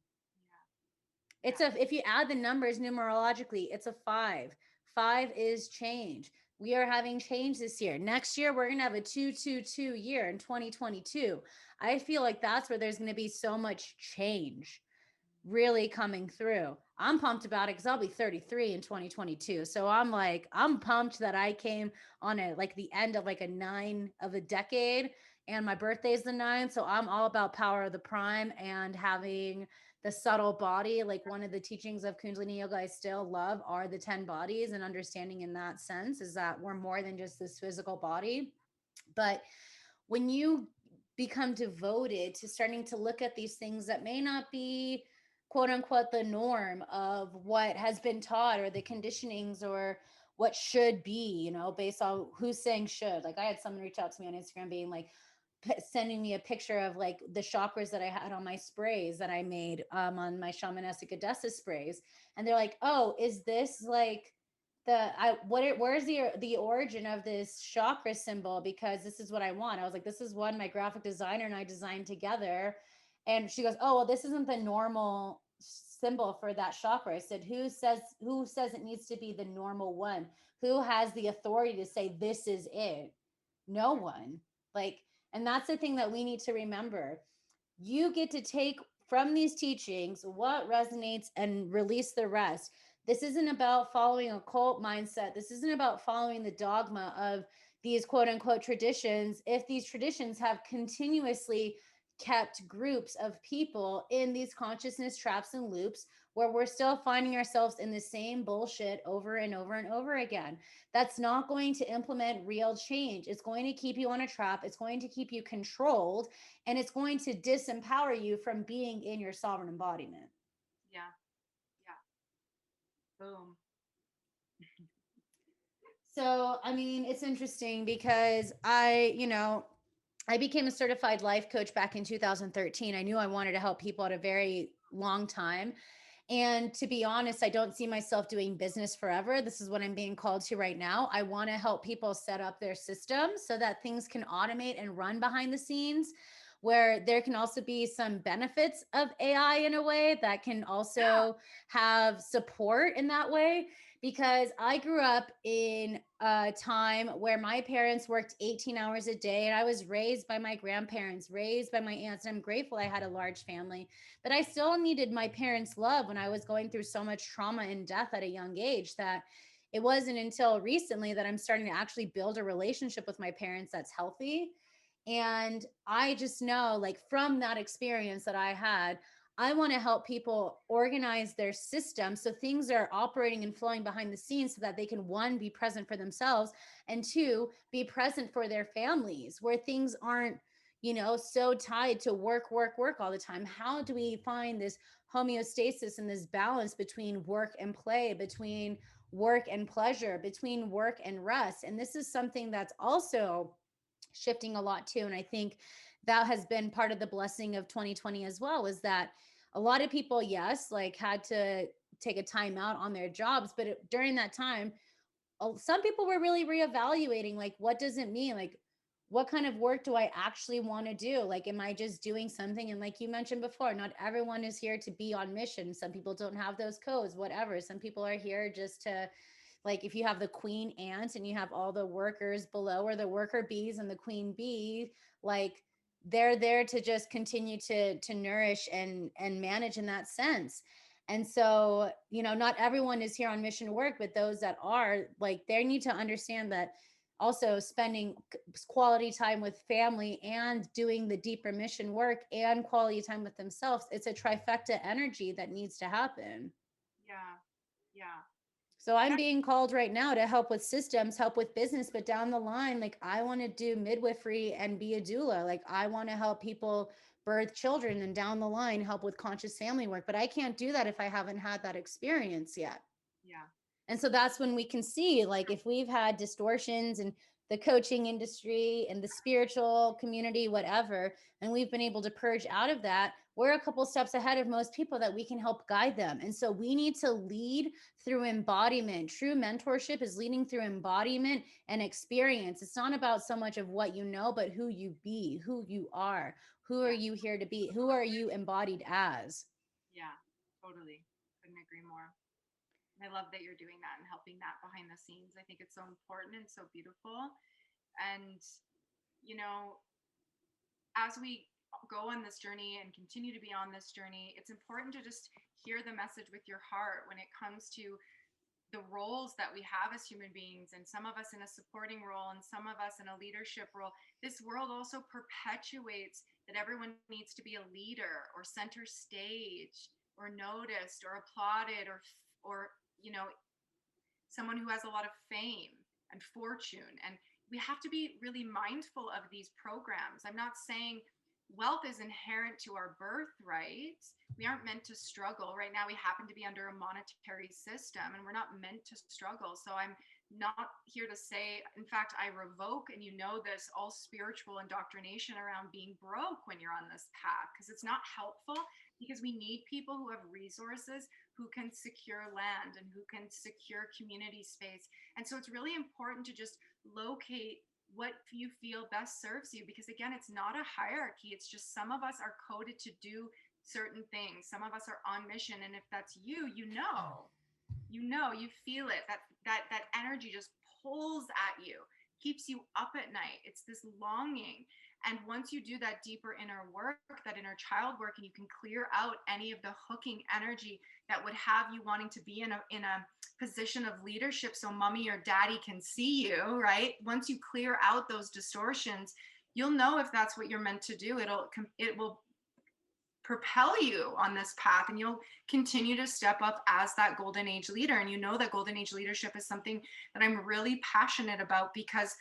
Yeah. It's a If you add the numbers numerologically, it's a 5. 5 is change. We are having change this year. Next year, we're going to have a 222 year in 2022. I feel like that's where there's going to be so much change really coming through. I'm pumped about it because I'll be 33 in 2022. So I'm like, I'm pumped that I came on it like the end of like a 9 of a decade, and my birthday is the 9th. So I'm all about power of the prime and having the subtle body. Like, one of the teachings of Kundalini Yoga I still love are the 10 bodies, and understanding in that sense is that we're more than just this physical body. But when you become devoted to starting to look at these things that may not be quote unquote the norm of what has been taught, or the conditionings, or what should be, based on who's saying should. Like, I had someone reach out to me on Instagram being like, sending me a picture of like the chakras that I had on my sprays that I made on my shamanistic Odessa sprays, and they're like, "Oh, is this like where's the origin of this chakra symbol? Because this is what I want." I was like, "This is one my graphic designer and I designed together." And she goes, "Oh, well, this isn't the normal symbol for that chakra." I said, "Who says it needs to be the normal one? Who has the authority to say this is it? No one." Like, and that's the thing that we need to remember. You get to take from these teachings what resonates and release the rest. This isn't about following a cult mindset. This isn't about following the dogma of these quote unquote traditions. If these traditions have continuously kept groups of people in these consciousness traps and loops where we're still finding ourselves in the same bullshit over and over and over again. That's not going to implement real change. It's going to keep you on a trap. It's going to keep you controlled, and it's going to disempower you from being in your sovereign embodiment. Yeah. Yeah. Boom. So, I mean, it's interesting because I became a certified life coach back in 2013. I knew I wanted to help people at a very long time. And to be honest, I don't see myself doing business forever. This is what I'm being called to right now. I want to help people set up their systems so that things can automate and run behind the scenes, where there can also be some benefits of AI in a way that can Yeah. also have support in that way. Because I grew up in a time where my parents worked 18 hours a day, and I was raised by my grandparents, raised by my aunts, and I'm grateful I had a large family, but I still needed my parents' love when I was going through so much trauma and death at a young age that it wasn't until recently that I'm starting to actually build a relationship with my parents that's healthy. And I just know, like, from that experience that I had, I want to help people organize their system so things are operating and flowing behind the scenes so that they can, one, be present for themselves, and two, be present for their families, where things aren't, so tied to work, work, work all the time. How do we find this homeostasis and this balance between work and play, between work and pleasure, between work and rest? And this is something that's also shifting a lot too. And I think that has been part of the blessing of 2020 as well, is that a lot of people, yes, like, had to take a time out on their jobs, but during that time, some people were really reevaluating, like, what does it mean? Like, what kind of work do I actually want to do? Like, am I just doing something? And like you mentioned before, not everyone is here to be on mission. Some people don't have those codes, whatever. Some people are here just to, like, if you have the queen ant and you have all the workers below, or the worker bees and the queen bee, like, they're there to just continue to nourish and manage in that sense. And so, not everyone is here on mission work, but those that are, like, they need to understand that also spending quality time with family and doing the deeper mission work and quality time with themselves, it's a trifecta energy that needs to happen. Yeah. Yeah. So I'm Yeah. being called right now to help with systems, help with business, but down the line, like, I want to do midwifery and be a doula. Like, I want to help people birth children, and down the line help with conscious family work, but I can't do that if I haven't had that experience yet. Yeah. And so that's when we can see, like, if we've had distortions in the coaching industry and the spiritual community, whatever, and we've been able to purge out of that, we're a couple steps ahead of most people that we can help guide them. And so we need to lead through embodiment. True mentorship is leading through embodiment and experience. It's not about so much of what you know, but who you be, who you are, who are Yeah. you here to be, who are you embodied as. Yeah. Totally. Couldn't agree more. I love that you're doing that and helping that behind the scenes. I think it's so important and so beautiful. And, you know, as we go on this journey and continue to be on this journey, it's important to just hear the message with your heart when it comes to the roles that we have as human beings, and some of us in a supporting role and some of us in a leadership role. This world also perpetuates that everyone needs to be a leader or center stage or noticed or applauded or someone who has a lot of fame and fortune. And we have to be really mindful of these programs. I'm not saying wealth is inherent to our birthright. We aren't meant to struggle. Right now, we happen to be under a monetary system and we're not meant to struggle. So I'm not here to say, in fact, I revoke, and this, all spiritual indoctrination around being broke when you're on this path, because it's not helpful. Because we need people who have resources, who can secure land and who can secure community space. And so it's really important to just locate what you feel best serves you, because again, it's not a hierarchy. It's just some of us are coded to do certain things, some of us are on mission, and if that's you, you feel it, that energy just pulls at you, keeps you up at night. It's this longing. And once you do that deeper inner work, that inner child work, and you can clear out any of the hooking energy that would have you wanting to be in a position of leadership so mommy or daddy can see you, right? Once you clear out those distortions, you'll know if that's what you're meant to do. It will propel you on this path, and you'll continue to step up as that golden age leader. And you know that golden age leadership is something that I'm really passionate about, because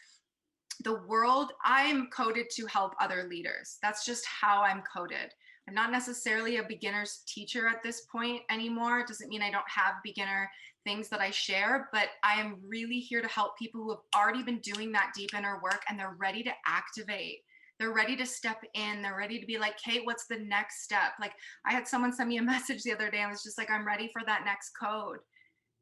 the world, I'm coded to help other leaders. That's just how I'm coded. I'm not necessarily a beginner's teacher at this point anymore. It doesn't mean I don't have beginner things that I share, but I am really here to help people who have already been doing that deep inner work, and they're ready to activate. They're ready to step in. They're ready to be like, Kate, what's the next step? Like, I had someone send me a message the other day. I was just like, I'm ready for that next code.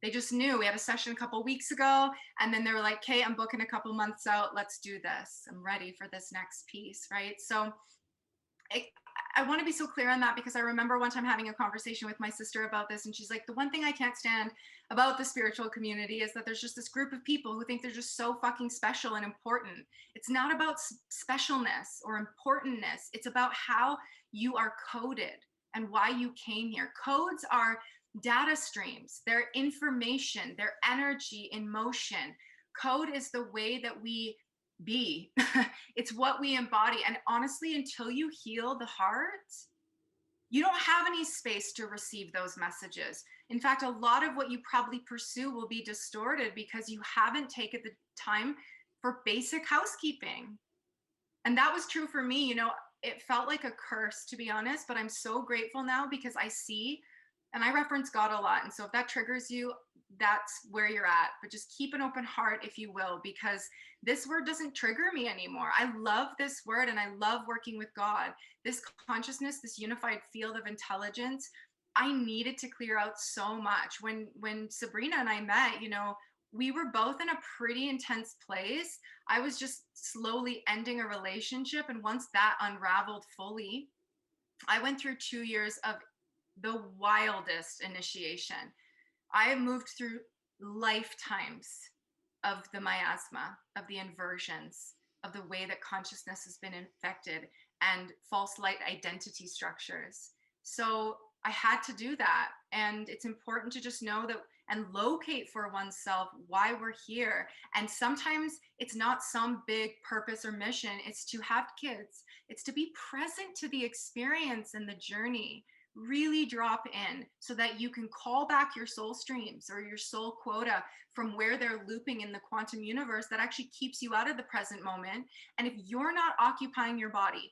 They just knew. We had a session a couple weeks ago, and then they were like, Kate, I'm booking a couple months out. Let's do this. I'm ready for this next piece, right? So I want to be so clear on that, because I remember one time having a conversation with my sister about this, and she's like, the one thing I can't stand about the spiritual community is that there's just this group of people who think they're just so fucking special and important. It's not about specialness or importantness. It's about how you are coded and why you came here. Codes are data streams, they're information, they're energy in motion. Code is the way that we be. It's what we embody. And honestly, until you heal the heart, you don't have any space to receive those messages. In fact, a lot of what you probably pursue will be distorted because you haven't taken the time for basic housekeeping. And that was true for me. You know, it felt like a curse, to be honest, but I'm so grateful now, because I see, and I reference God a lot. And so if that triggers you, that's where you're at. But just keep an open heart, if you will, because this word doesn't trigger me anymore. I love this word, and I love working with God. This consciousness, this unified field of intelligence, I needed to clear out so much. When Sabrina and I met, you know, we were both in a pretty intense place. I was just slowly ending a relationship. And once that unraveled fully, I went through 2 years of the wildest initiation. I have moved through lifetimes of the miasma, of the inversions, of the way that consciousness has been infected, and false light identity structures. So I had to do that. And it's important to just know that and locate for oneself why we're here. And sometimes it's not some big purpose or mission. It's to have kids. It's to be present to the experience and the journey. Really drop in so that you can call back your soul streams or your soul quota from where they're looping in the quantum universe that actually keeps you out of the present moment. And if you're not occupying your body,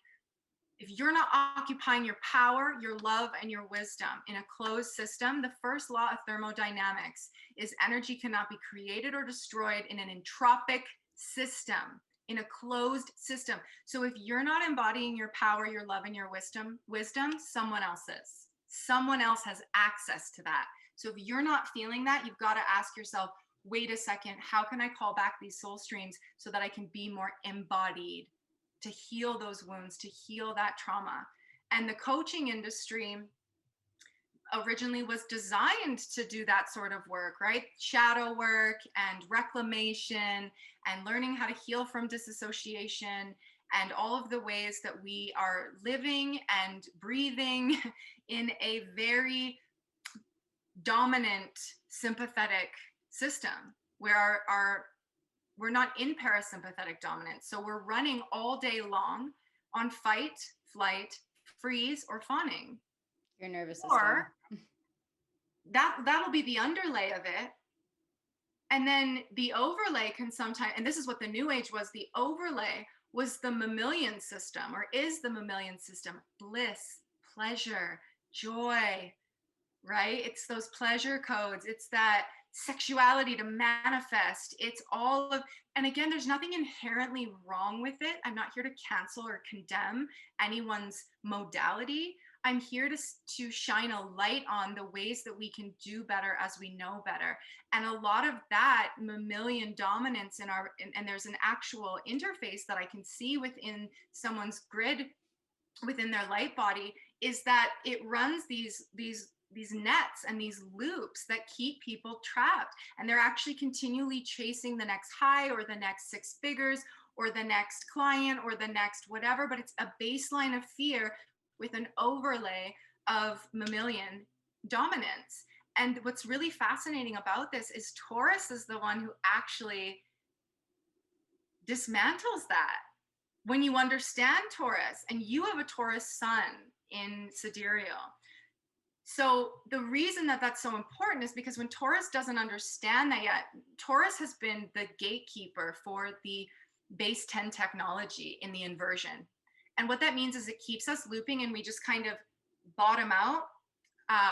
if you're not occupying your power, your love, and your wisdom in a closed system, the first law of thermodynamics is energy cannot be created or destroyed in an entropic system, in a closed system. So if you're not embodying your power, your love, and your wisdom, someone else is. Someone else has access to that. So if you're not feeling that, you've got to ask yourself, wait a second, how can I call back these soul streams so that I can be more embodied, to heal those wounds, to heal that trauma? And the coaching industry originally was designed to do that sort of work, right? Shadow work and reclamation and learning how to heal from disassociation and all of the ways that we are living and breathing in a very dominant sympathetic system where we're not in parasympathetic dominance. So we're running all day long on fight, flight, freeze, or fawning. Your nervous system. Or that'll be the underlay of it. And then the overlay can sometimes, and this is what the New Age was, the overlay was the mammalian system, or is the mammalian system: bliss, pleasure, joy, right? It's those pleasure codes. It's that sexuality to manifest. It's all of, and again, there's nothing inherently wrong with it. I'm not here to cancel or condemn anyone's modality. I'm here to shine a light on the ways that we can do better as we know better. And a lot of that mammalian dominance and there's an actual interface that I can see within someone's grid, within their light body, is that it runs these nets and these loops that keep people trapped. And they're actually continually chasing the next high or the next six figures or the next client or the next whatever, but it's a baseline of fear with an overlay of mammalian dominance. And what's really fascinating about this is Taurus is the one who actually dismantles that. when you understand Taurus, and you have a Taurus sun in sidereal. So the reason that that's so important is because when Taurus doesn't understand that yet, Taurus has been the gatekeeper for the base 10 technology in the inversion. And what that means is it keeps us looping, and we just kind of bottom out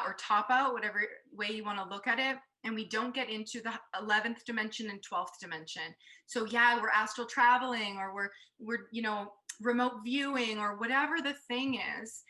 or top out, whatever way you want to look at it. And we don't get into the 11th dimension and 12th dimension. So yeah, we're astral traveling, or we're remote viewing, or whatever the thing is.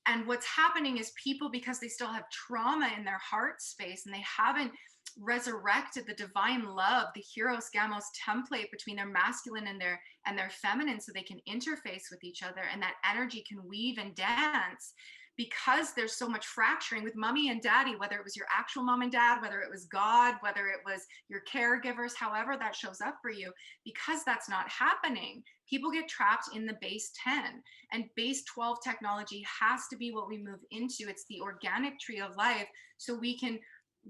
And what's happening is people, because they still have trauma in their heart space, and they haven't resurrected the divine love, the Hieros Gamos template between their masculine and their feminine, so they can interface with each other, and that energy can weave and dance. Because there's so much fracturing with mommy and daddy, whether it was your actual mom and dad, whether it was God, whether it was your caregivers, however that shows up for you, because that's not happening, people get trapped in the base 10. And base 12 technology has to be what we move into. It's the organic tree of life, so we can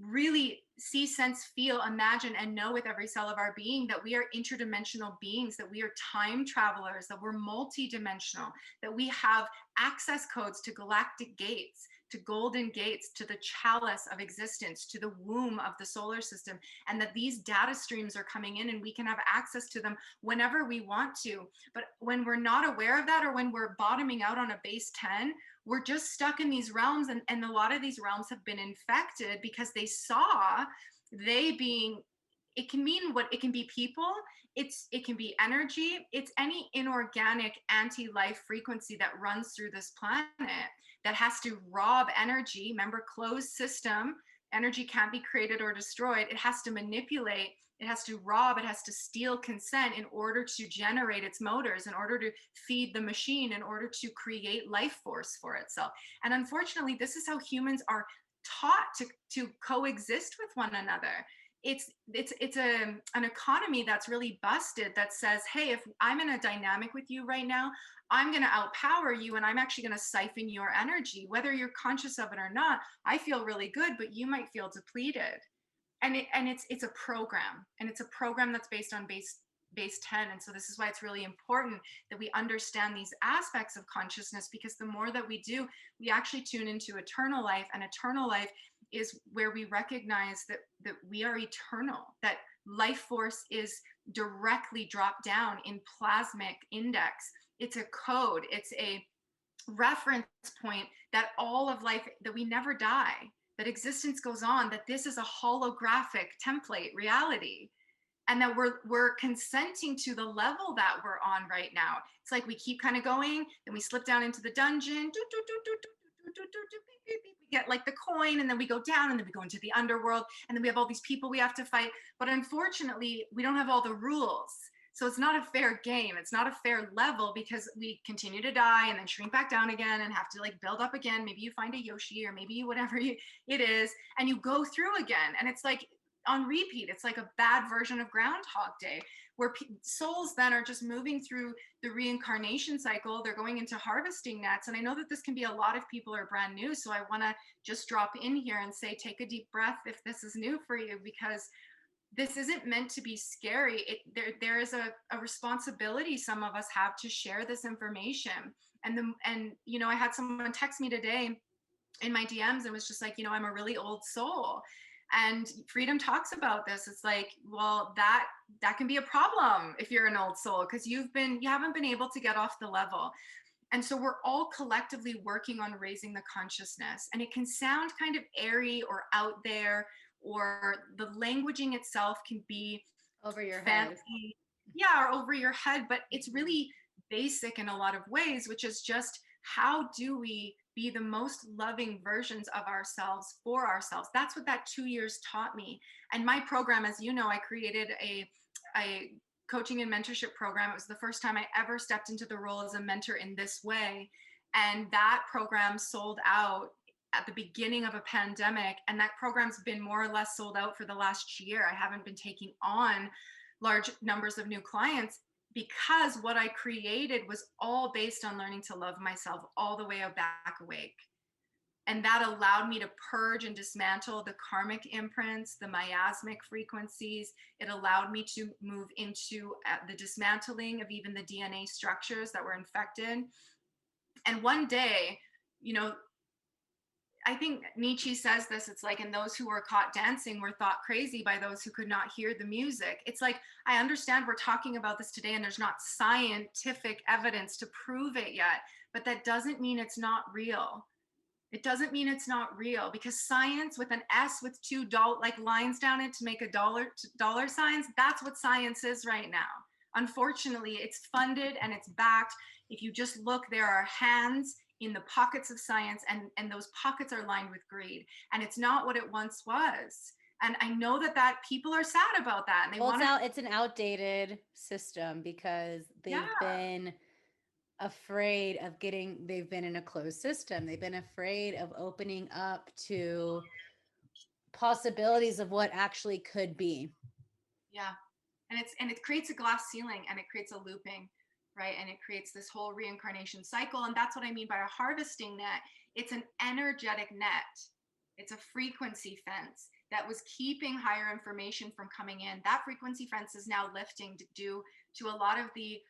really see, sense, feel, imagine, and know with every cell of our being that we are interdimensional beings, that we are time travelers, that we're multidimensional, that we have access codes to galactic gates, to golden gates, to the chalice of existence, to the womb of the solar system, and that these data streams are coming in and we can have access to them whenever we want to. But when we're not aware of that, or when we're bottoming out on a base 10, we're just stuck in these realms, and a lot of these realms have been infected because they saw it can mean what it can be, people, it can be energy, it's any inorganic anti-life frequency that runs through this planet that has to rob energy. Remember, closed system, energy can't be created or destroyed. It has to manipulate, it has to rob, it has to steal consent in order to generate its motors, in order to feed the machine, in order to create life force for itself. And unfortunately, this is how humans are taught to coexist with one another. It's an economy that's really busted, that says, hey, if I'm in a dynamic with you right now, I'm going to outpower you, and I'm actually going to siphon your energy, whether you're conscious of it or not. I feel really good, but you might feel depleted. And it's a program, and it's a program that's based on base 10. And so this is why it's really important that we understand these aspects of consciousness, because the more that we do, we actually tune into eternal life. And eternal life is where we recognize that we are eternal, that life force is directly dropped down in plasmic index. It's a code, it's a reference point, that all of life, that we never die, that existence goes on, that this is a holographic template reality, and that we're consenting to the level that we're on right now. It's like we keep kind of going, then we slip down into the dungeon, we get like the coin, and then we go down, and then we go into the underworld, and then we have all these people we have to fight. But unfortunately, we don't have all the rules. So it's not a fair game. It's not a fair level, because we continue to die and then shrink back down again and have to like build up again. Maybe you find a Yoshi, or maybe whatever it is, and you go through again. And it's like on repeat. It's like a bad version of Groundhog Day, where souls then are just moving through the reincarnation cycle. They're going into harvesting nets. And I know that this can be, a lot of people are brand new. So I want to just drop in here and say, take a deep breath if this is new for you, because this isn't meant to be scary. There is a responsibility some of us have to share this information. And I had someone text me today in my DMs and was just like, I'm a really old soul. And Freedom talks about this. It's like, well, that can be a problem if you're an old soul, because you haven't been able to get off the level. And so we're all collectively working on raising the consciousness. And it can sound kind of airy or out there, or the languaging itself can be over your fancy, head. Yeah, or over your head, but it's really basic in a lot of ways, which is just, how do we be the most loving versions of ourselves for ourselves? That's what that 2 years taught me. And my program, as you know, I created a coaching and mentorship program. It was the first time I ever stepped into the role as a mentor in this way. And that program sold out at the beginning of a pandemic. And that program's been more or less sold out for the last year. I haven't been taking on large numbers of new clients, because what I created was all based on learning to love myself all the way back awake. And that allowed me to purge and dismantle the karmic imprints, the miasmic frequencies. It allowed me to move into the dismantling of even the DNA structures that were infected. And one day, you know, I think Nietzsche says this, it's like, and those who were caught dancing were thought crazy by those who could not hear the music. It's like, I understand we're talking about this today and there's not scientific evidence to prove it yet, but that doesn't mean it's not real. It doesn't mean it's not real, because science with an S with two like lines down it to make a dollar signs, that's what science is right now. Unfortunately, it's funded and it's backed. If you just look, there are hands in the pockets of science, and those pockets are lined with greed. And it's not what it once was. And I know that people are sad about that. And they Well, want to. it's an outdated system because Yeah. they've been afraid of they've been in a closed system. They've been afraid of opening up to possibilities of what actually could be. Yeah. And it creates a glass ceiling, and it creates a looping, right? And it creates this whole reincarnation cycle. And that's what I mean by a harvesting net. It's an energetic net. It's a frequency fence that was keeping higher information from coming in. That frequency fence is now lifting due to a lot of the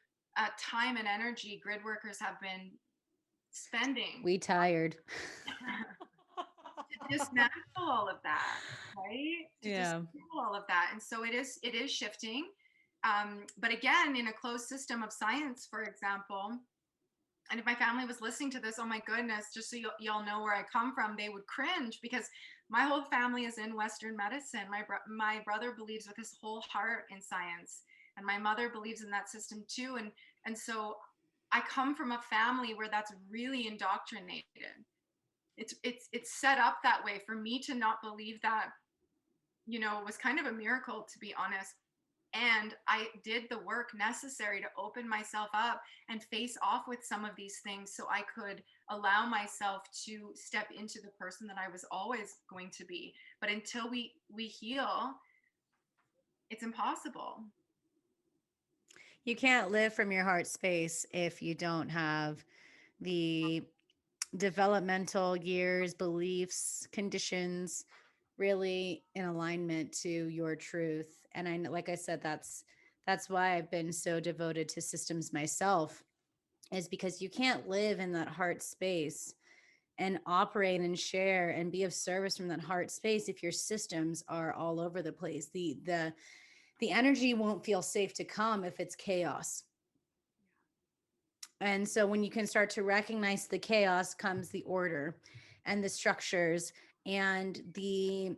time and energy grid workers have been spending We tired. to dismantle all of that, right? To Yeah. dismantle all of that. And so it is shifting. But again, in a closed system of science, for example, and if my family was listening to this, oh my goodness, just so y'all know where I come from, they would cringe, because my whole family is in Western medicine. My brother believes with his whole heart in science, and my mother believes in that system too. And so I come from a family where that's really indoctrinated. It's set up that way. For me to not believe that, you know, was kind of a miracle, to be honest. And I did the work necessary to open myself up and face off with some of these things so I could allow myself to step into the person that I was always going to be. But until we heal, it's impossible. You can't live from your heart space if you don't have the developmental years, beliefs, conditions really in alignment to your truth. And I know, like I said, that's why I've been so devoted to systems myself, is because you can't live in that heart space and operate and share and be of service from that heart space if your systems are all over the place. The energy won't feel safe to come if it's chaos. And so when you can start to recognize the chaos, comes the order and the structures and the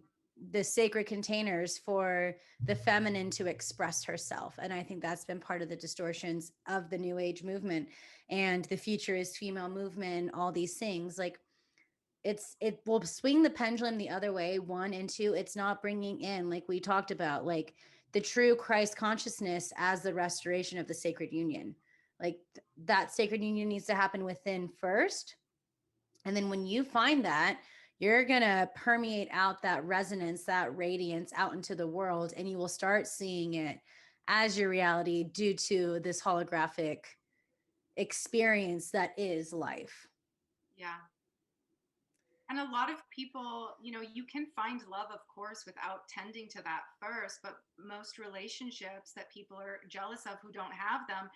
sacred containers for the feminine to express herself. And I think that's been part of the distortions of the new age movement and the futurist female movement, all these things. Like, it will swing the pendulum the other way. One and two, it's not bringing in, like we talked about, like the true Christ consciousness as the restoration of the sacred union. Like that sacred union needs to happen within first, and then when you find that, you're going to permeate out that resonance, that radiance out into the world, and you will start seeing it as your reality due to this holographic experience that is life. Yeah. And a lot of people, you know, you can find love, of course, without tending to that first. But most relationships that people are jealous of who don't have them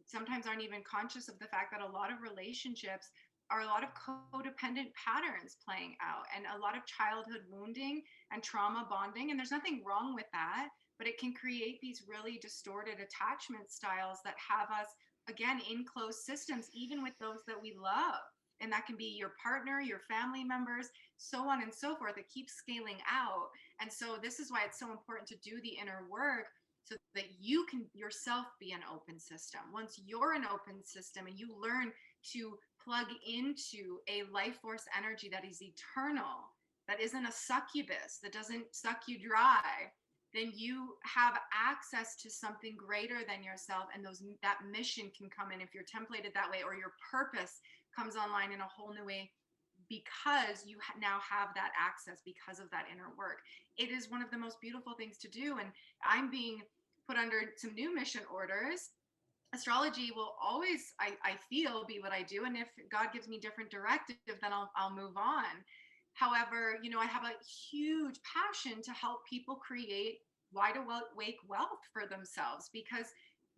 sometimes aren't even conscious of the fact that a lot of relationships are a lot of codependent patterns playing out, and a lot of childhood wounding and trauma bonding. And there's nothing wrong with that, but it can create these really distorted attachment styles that have us, again, in closed systems, even with those that we love. And that can be your partner, your family members, so on and so forth. It keeps scaling out. And so this is why it's so important to do the inner work, so that you can yourself be an open system. Once you're an open system and you learn to plug into a life force energy that is eternal, that isn't a succubus, that doesn't suck you dry, then you have access to something greater than yourself. And that mission can come in if you're templated that way, or your purpose comes online in a whole new way, because you now have that access because of that inner work. It is one of the most beautiful things to do. And I'm being put under some new mission orders astrology will always, I feel, be what I do. And if God gives me different directive, then I'll move on. However, I have a huge passion to help people create wide awake wealth for themselves, because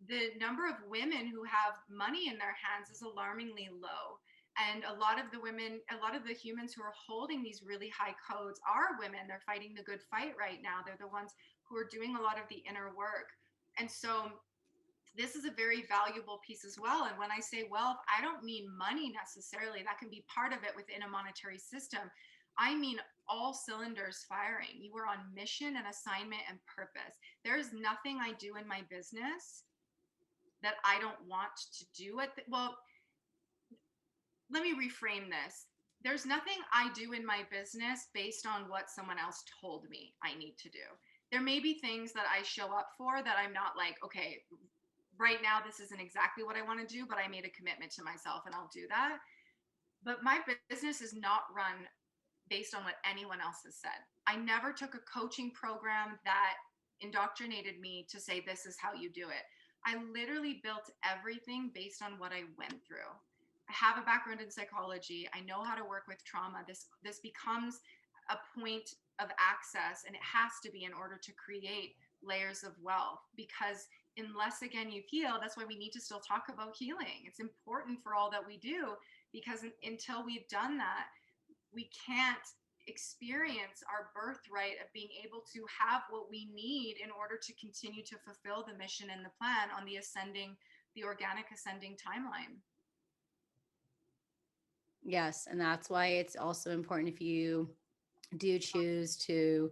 the number of women who have money in their hands is alarmingly low. And a lot of the women, a lot of the humans who are holding these really high codes are women. They're fighting the good fight right now. They're the ones who are doing a lot of the inner work. And so this is a very valuable piece as well. And when I say wealth, I don't mean money necessarily. That can be part of it within a monetary system. I mean all cylinders firing. You are on mission and assignment and purpose. There's nothing I do in my business that I don't want to do well, let me reframe this. There's nothing I do in my business based on what someone else told me I need to do. There may be things that I show up for that I'm not like, okay, right now this isn't exactly what I want to do, but I made a commitment to myself and I'll do that. But my business is not run based on what anyone else has said. I never took a coaching program that indoctrinated me to say, this is how you do it. I literally built everything based on what I went through. I have a background in psychology. I know how to work with trauma. This becomes a point of access, and it has to be in order to create layers of wealth, because unless, again, you heal, that's why we need to still talk about healing. It's important for all that we do, because until we've done that, we can't experience our birthright of being able to have what we need in order to continue to fulfill the mission and the plan on the organic ascending timeline. Yes. And that's why it's also important, if you do choose to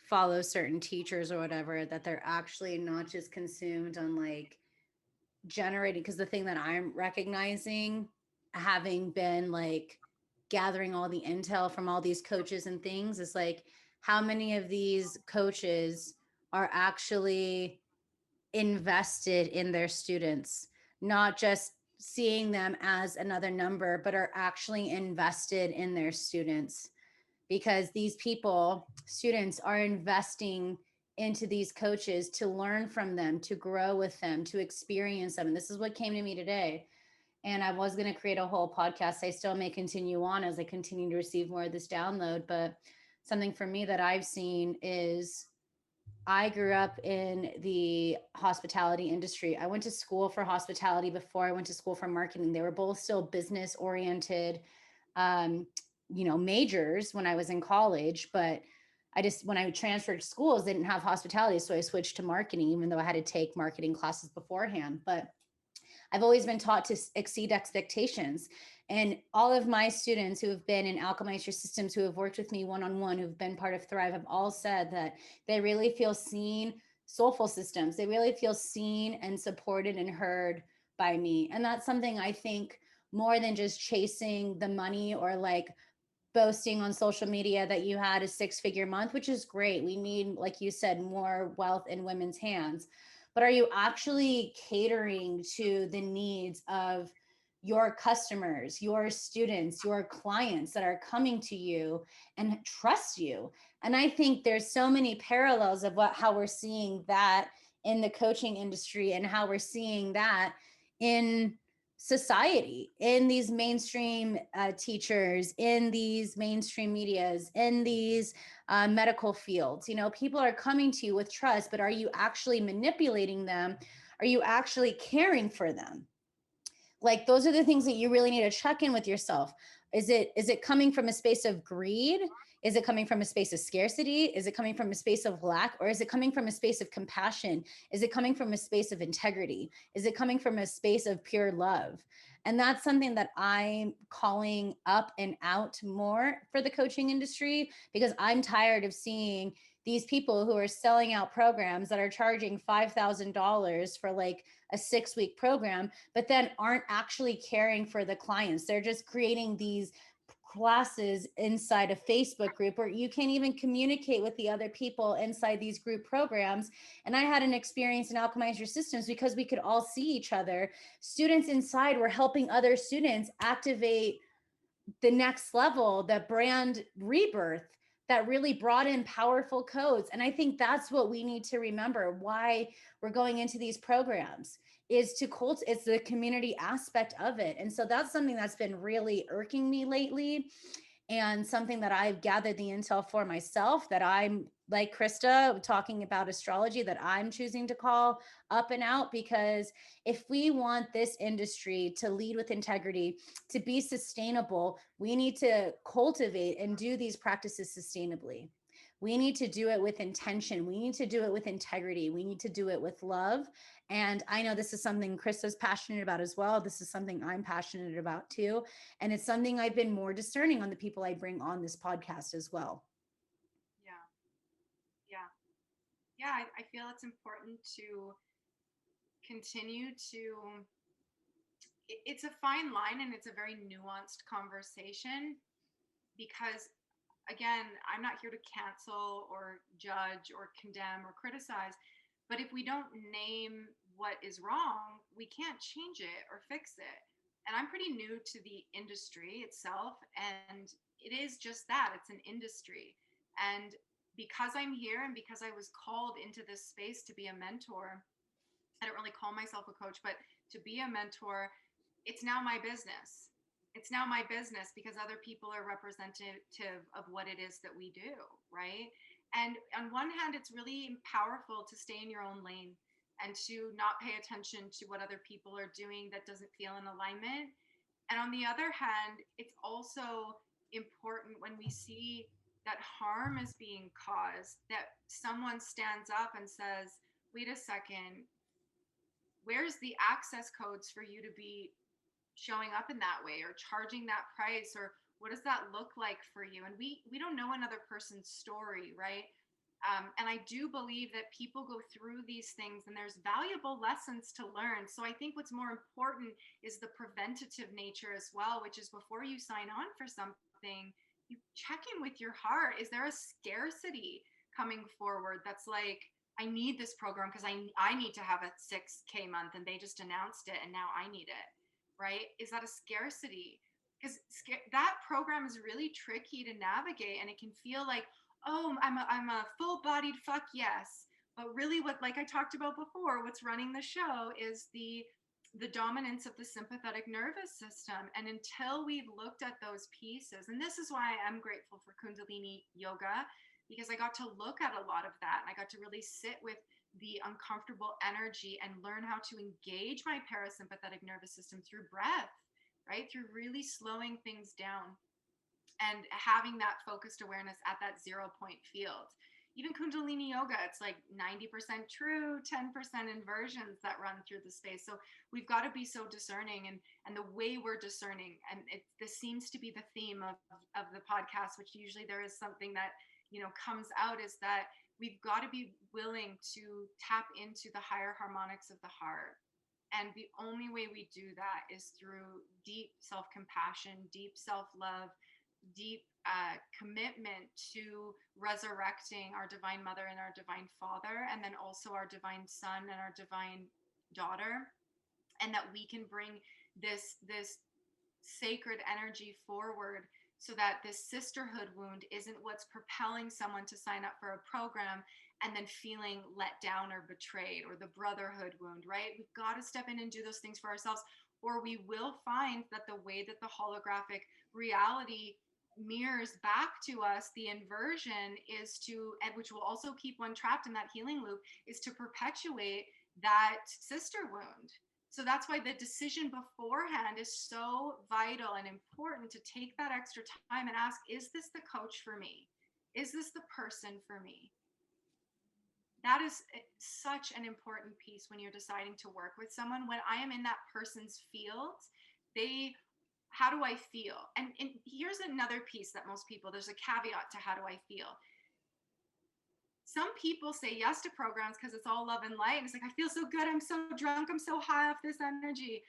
follow certain teachers or whatever, that they're actually not just consumed on like generating. Because the thing that I'm recognizing, having been like gathering all the intel from all these coaches and things, is like how many of these coaches are actually invested in their students, not just seeing them as another number, but are actually invested in their students. Because these people, students, are investing into these coaches to learn from them, to grow with them, to experience them. And this is what came to me today. And I was going to create a whole podcast. I still may continue on as I continue to receive more of this download. But something for me that I've seen is, I grew up in the hospitality industry. I went to school for hospitality before I went to school for marketing. They were both still business oriented, um, majors when I was in college. But when I transferred schools, they didn't have hospitality. So I switched to marketing, even though I had to take marketing classes beforehand. But I've always been taught to exceed expectations. And all of my students who have been in Alchemize Your Systems, who have worked with me one-on-one, who've been part of Thrive, have all said that they really feel seen. Soulful Systems, they really feel seen and supported and heard by me. And that's something I think, more than just chasing the money or like boasting on social media that you had a 6-figure month, which is great. We need, like you said, more wealth in women's hands. But are you actually catering to the needs of your customers, your students, your clients that are coming to you and trust you? And I think there's so many parallels of how we're seeing that in the coaching industry, and how we're seeing that in society, in these mainstream teachers, in these mainstream medias, in these medical fields. People are coming to you with trust, but are you actually manipulating them? Are you actually caring for them? Like, those are the things that you really need to check in with yourself. Is it coming from a space of greed? Is it coming from a space of scarcity? Is it coming from a space of lack? Or is it coming from a space of compassion? Is it coming from a space of integrity? Is it coming from a space of pure love? And that's something that I'm calling up and out more for the coaching industry, because I'm tired of seeing these people who are selling out programs that are charging $5,000 for like a 6-week program, but then aren't actually caring for the clients. They're just creating these classes inside a Facebook group where you can't even communicate with the other people inside these group programs. And I had an experience in Alchemize Your Systems because we could all see each other. Students inside were helping other students activate the next level, the brand rebirth that really brought in powerful codes. And I think that's what we need to remember, why we're going into these programs. is to it's the community aspect of it. And so that's something that's been really irking me lately, and something that I've gathered the intel for myself, that I'm like Krista talking about astrology, that I'm choosing to call up and out. Because if we want this industry to lead with integrity, to be sustainable, we need to cultivate and do these practices sustainably. We need to do it with intention. We need to do it with integrity. We need to do it with love. And I know this is something Krista's passionate about as well. This is something I'm passionate about too. And it's something I've been more discerning on the people I bring on this podcast as well. Yeah. Yeah. Yeah. I feel it's important to continue to, it's a fine line and it's a very nuanced conversation because, again, I'm not here to cancel or judge or condemn or criticize. But if we don't name what is wrong, we can't change it or fix it. And I'm pretty new to the industry itself. And it is just that, it's an industry. And because I'm here and because I was called into this space to be a mentor, I don't really call myself a coach, but to be a mentor, it's now my business. It's now my business because other people are representative of what it is that we do, right? And on one hand, it's really powerful to stay in your own lane and to not pay attention to what other people are doing that doesn't feel in alignment. And on the other hand, it's also important when we see that harm is being caused, that someone stands up and says, wait a second, where's the access codes for you to be showing up in that way or charging that price, or what does that look like for you? And we don't know another person's story, right? And I do believe that people go through these things and there's valuable lessons to learn. So I think what's more important is the preventative nature as well, which is before you sign on for something, you check in with your heart. Is there a scarcity coming forward that's like, I need this program because I need to have a 6K month and they just announced it and now I need it, right? Is that a scarcity? Because that program is really tricky to navigate and it can feel like, oh, I'm a full-bodied fuck yes. But really what, like I talked about before, what's running the show is the dominance of the sympathetic nervous system. And until we've looked at those pieces, and this is why I'm grateful for Kundalini yoga, because I got to look at a lot of that. And I got to really sit with the uncomfortable energy and learn how to engage my parasympathetic nervous system through breath, right? Through really slowing things down and having that focused awareness at that 0 point field. Even Kundalini yoga, it's like 90% true, 10% inversions that run through the space. So we've got to be so discerning, and the way we're discerning, and this seems to be the theme of the podcast, which usually there is something that, comes out, is that we've got to be willing to tap into the higher harmonics of the heart. And the only way we do that is through deep self-compassion, deep self-love, deep commitment to resurrecting our divine mother and our divine father, and then also our divine son and our divine daughter, and that we can bring this sacred energy forward, so that this sisterhood wound isn't what's propelling someone to sign up for a program and then feeling let down or betrayed, or the brotherhood wound, right? We've got to step in and do those things for ourselves, or we will find that the way that the holographic reality mirrors back to us the inversion is to, and which will also keep one trapped in that healing loop, is to perpetuate that sister wound. So that's why the decision beforehand is so vital and important, to take that extra time and ask, is this the coach for me? Is this the person for me? That is such an important piece when you're deciding to work with someone. When I am in that person's field, how do I feel? And here's another piece that most people, there's a caveat to how do I feel. Some people say yes to programs because it's all love and light. And it's like, I feel so good. I'm so drunk. I'm so high off this energy.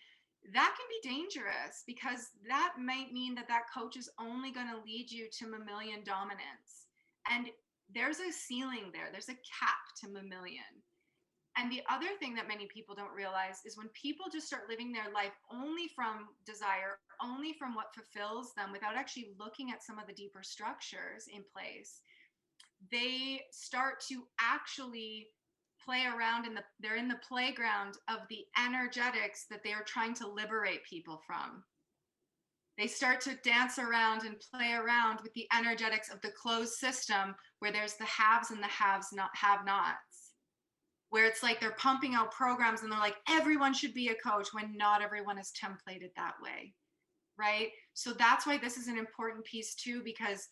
That can be dangerous, because that might mean that coach is only going to lead you to mammalian dominance. And there's a ceiling there. There's a cap to mammalian. And the other thing that many people don't realize is when people just start living their life only from desire, only from what fulfills them, without actually looking at some of the deeper structures in place, they start to actually play around they're in the playground of the energetics that they are trying to liberate people from. They start to dance around and play around with the energetics of the closed system where there's the haves and the have-nots, where it's like they're pumping out programs and they're like, everyone should be a coach, when not everyone is templated that way, right? So that's why this is an important piece too, because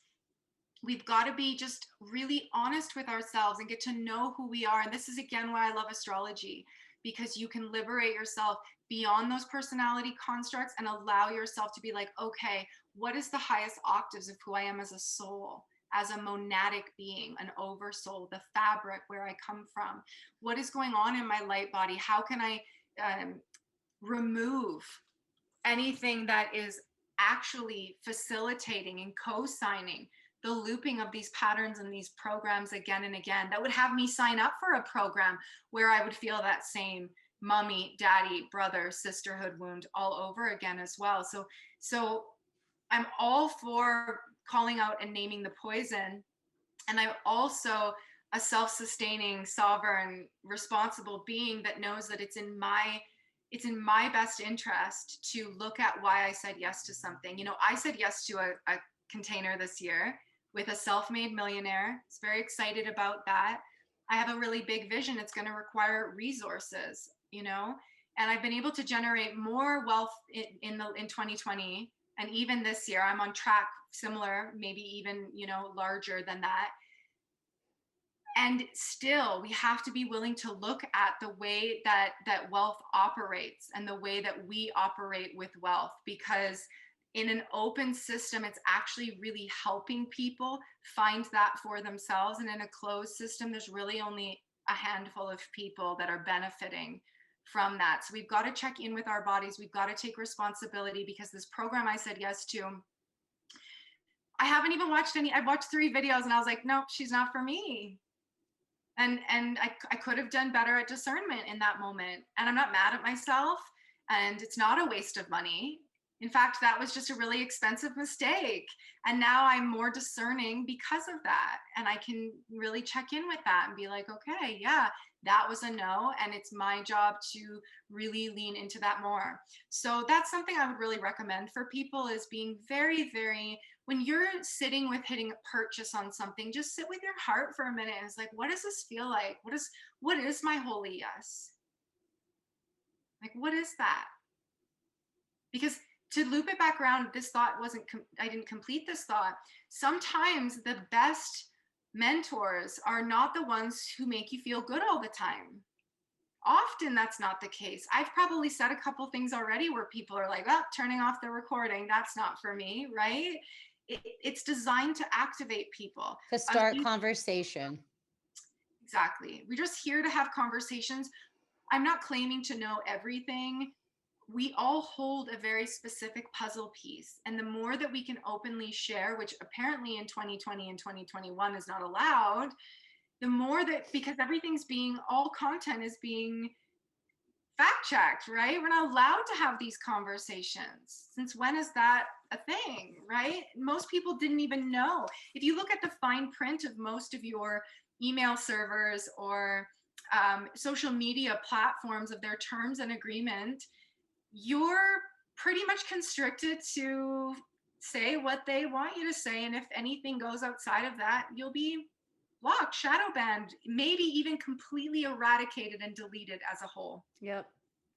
we've got to be just really honest with ourselves and get to know who we are. And this is again why I love astrology, because you can liberate yourself beyond those personality constructs and allow yourself to be like, okay, what is the highest octaves of who I am as a soul, as a monadic being, an oversoul, the fabric where I come from? What is going on in my light body? How can I remove anything that is actually facilitating and co-signing the looping of these patterns and these programs again and again, that would have me sign up for a program where I would feel that same mommy, daddy, brother, sisterhood wound all over again as well. So I'm all for calling out and naming the poison. And I'm also a self-sustaining, sovereign, responsible being that knows that it's in my best interest to look at why I said yes to something. You know, I said yes to a container this year with a self-made millionaire. I was very excited about that. I have a really big vision. It's going to require resources, you know, and I've been able to generate more wealth in 2020. And even this year, I'm on track, similar, maybe even, you know, larger than that. And still, we have to be willing to look at the way that wealth operates and the way that we operate with wealth, because in an open system, it's actually really helping people find that for themselves. And in a closed system, there's really only a handful of people that are benefiting from that. So we've got to check in with our bodies. We've got to take responsibility, because this program I said yes to, I haven't even watched any. I've watched 3 videos and I was like, nope, she's not for me. And I could have done better at discernment in that moment. And I'm not mad at myself, and it's not a waste of money. In fact, that was just a really expensive mistake. And now I'm more discerning because of that. And I can really check in with that and be like, okay, yeah, that was a no. And it's my job to really lean into that more. So that's something I would really recommend for people, is being very, very, when you're sitting with hitting a purchase on something, just sit with your heart for a minute and it's like, what does this feel like? What is my holy yes? Like, what is that? Because to loop it back around, this thought I didn't complete this thought. Sometimes the best mentors are not the ones who make you feel good all the time. Often that's not the case. I've probably said a couple things already where people are like, oh, turning off the recording, that's not for me, right? It's designed to activate people. To start conversation. Exactly. We're just here to have conversations. I'm not claiming to know everything. We all hold a very specific puzzle piece. And the more that we can openly share, which apparently in 2020 and 2021 is not allowed, the more that, because all content is being fact checked, right? We're not allowed to have these conversations. Since when is that a thing, right? Most people didn't even know. If you look at the fine print of most of your email servers or social media platforms of their terms and agreement, you're pretty much constricted to say what they want you to say. And if anything goes outside of that, you'll be blocked, shadow banned, maybe even completely eradicated and deleted as a whole. Yep.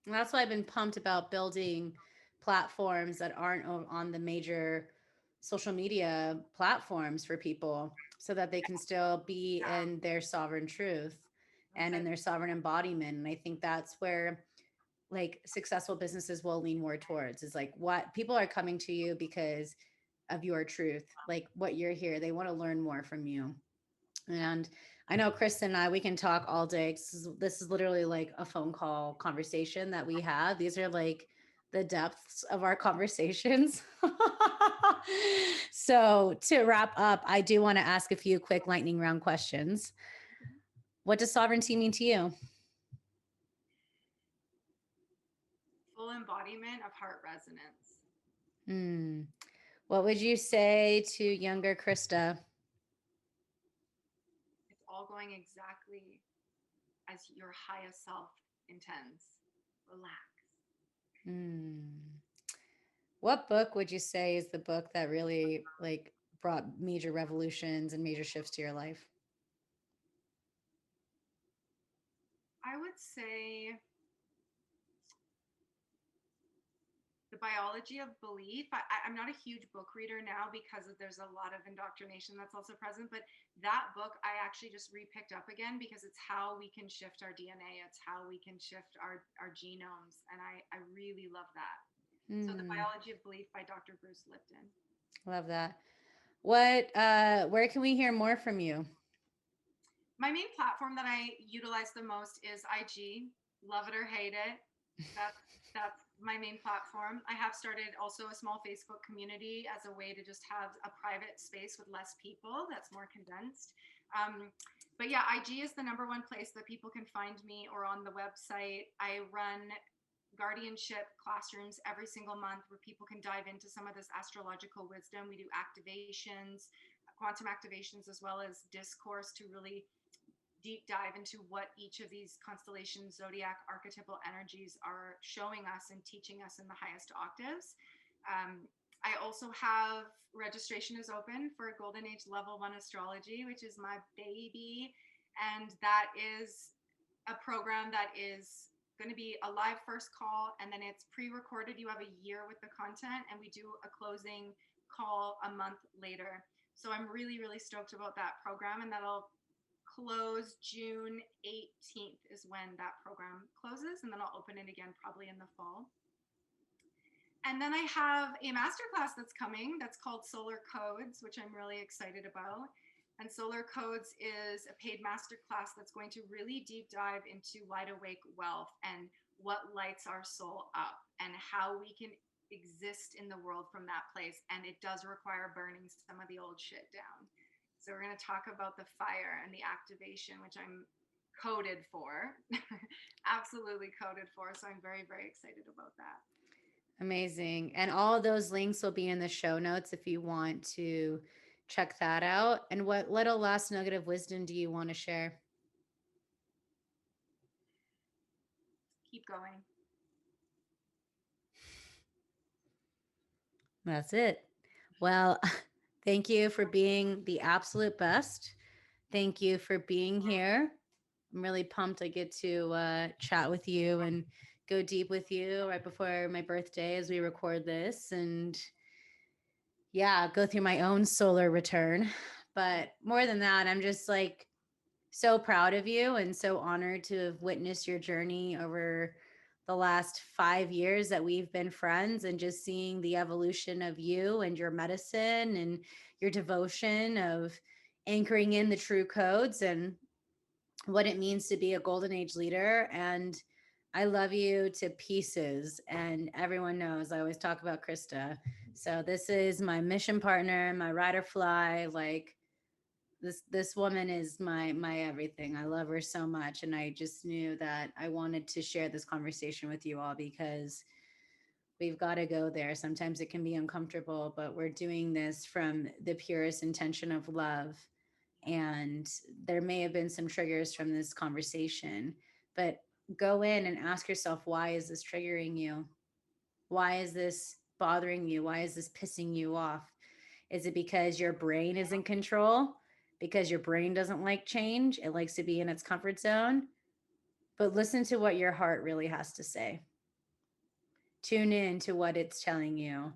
And that's why I've been pumped about building platforms that aren't on the major social media platforms for people, so that they can still be in their sovereign truth and in their sovereign embodiment. And I think that's where like successful businesses will lean more towards, is like, what people are coming to you because of your truth, like what you're here. They want to learn more from you. And I know Krista and I, we can talk all day. This is literally like a phone call conversation that we have. These are like the depths of our conversations. So to wrap up, I do want to ask a few quick lightning round questions. What does sovereignty mean to you? Full embodiment of heart resonance. What would you say to younger Krista? It's all going exactly as your highest self intends. Relax. Hmm. What book would you say is the book that really like brought major revolutions and major shifts to your life? I would say The Biology of Belief. I'm not a huge book reader now because there's a lot of indoctrination that's also present, but that book I actually just repicked up again because it's how we can shift our DNA. It's how we can shift our genomes. And I really love that. So The Hmm. Biology of Belief by Dr. Bruce Lipton. Love that. Where can we hear more from you? My main platform that I utilize the most is IG. Love it or hate it. That's my main platform. I have started also a small Facebook community as a way to just have a private space with less people that's more condensed. But yeah, IG is the number one place that people can find me, or on the website. I run guardianship classrooms every single month where people can dive into some of this astrological wisdom. We do activations, quantum activations, as well as discourse to really deep dive into what each of these constellation zodiac archetypal energies are showing us and teaching us in the highest octaves. I also have registration is open for Golden Age Level 1 Astrology, which is my baby. And that is a program that is going to be a live first call, and then it's pre-recorded. You have a year with the content, and we do a closing call a month later. So I'm really, really stoked about that program, and that'll close June 18th is when that program closes, and then I'll open it again probably in the fall. And then I have a masterclass that's coming that's called Solar Codes, which I'm really excited about. And Solar Codes is a paid masterclass that's going to really deep dive into wide awake wealth and what lights our soul up and how we can exist in the world from that place. And it does require burning some of the old shit down. So we're going to talk about the fire and the activation, which I'm coded for, absolutely coded for. So I'm very, very excited about that. Amazing. And all of those links will be in the show notes if you want to check that out. And what little last nugget of wisdom do you want to share? Keep going. That's it. Well, thank you for being the absolute best. Thank you for being here. I'm really pumped I get to chat with you and go deep with you right before my birthday as we record this. And yeah, go through my own solar return. But more than that, I'm just like so proud of you and so honored to have witnessed your journey over the last 5 years that we've been friends, and just seeing the evolution of you and your medicine and your devotion of anchoring in the true codes and what it means to be a golden age leader. And I love you to pieces. And everyone knows I always talk about Krista. So this is my mission partner, my rider fly. Like this woman is my everything. I love her so much. And I just knew that I wanted to share this conversation with you all because we've got to go there. Sometimes it can be uncomfortable, but we're doing this from the purest intention of love. And there may have been some triggers from this conversation, but go in and ask yourself, why is this triggering you? Why is this bothering you? Why is this pissing you off? Is it because your brain is in control? Because your brain doesn't like change? It likes to be in its comfort zone? But listen to what your heart really has to say. Tune in to what it's telling you,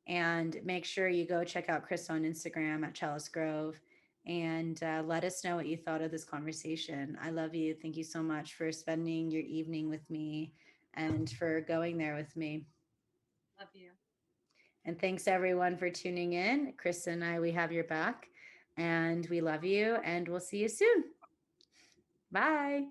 and make sure you go check out Chris on Instagram at Chalice Grove, and let us know what you thought of this conversation. I love you. Thank you so much for spending your evening with me and for going there with me. Love you. And thanks everyone for tuning in. Chris and I, we have your back, and we love you, and we'll see you soon. Bye.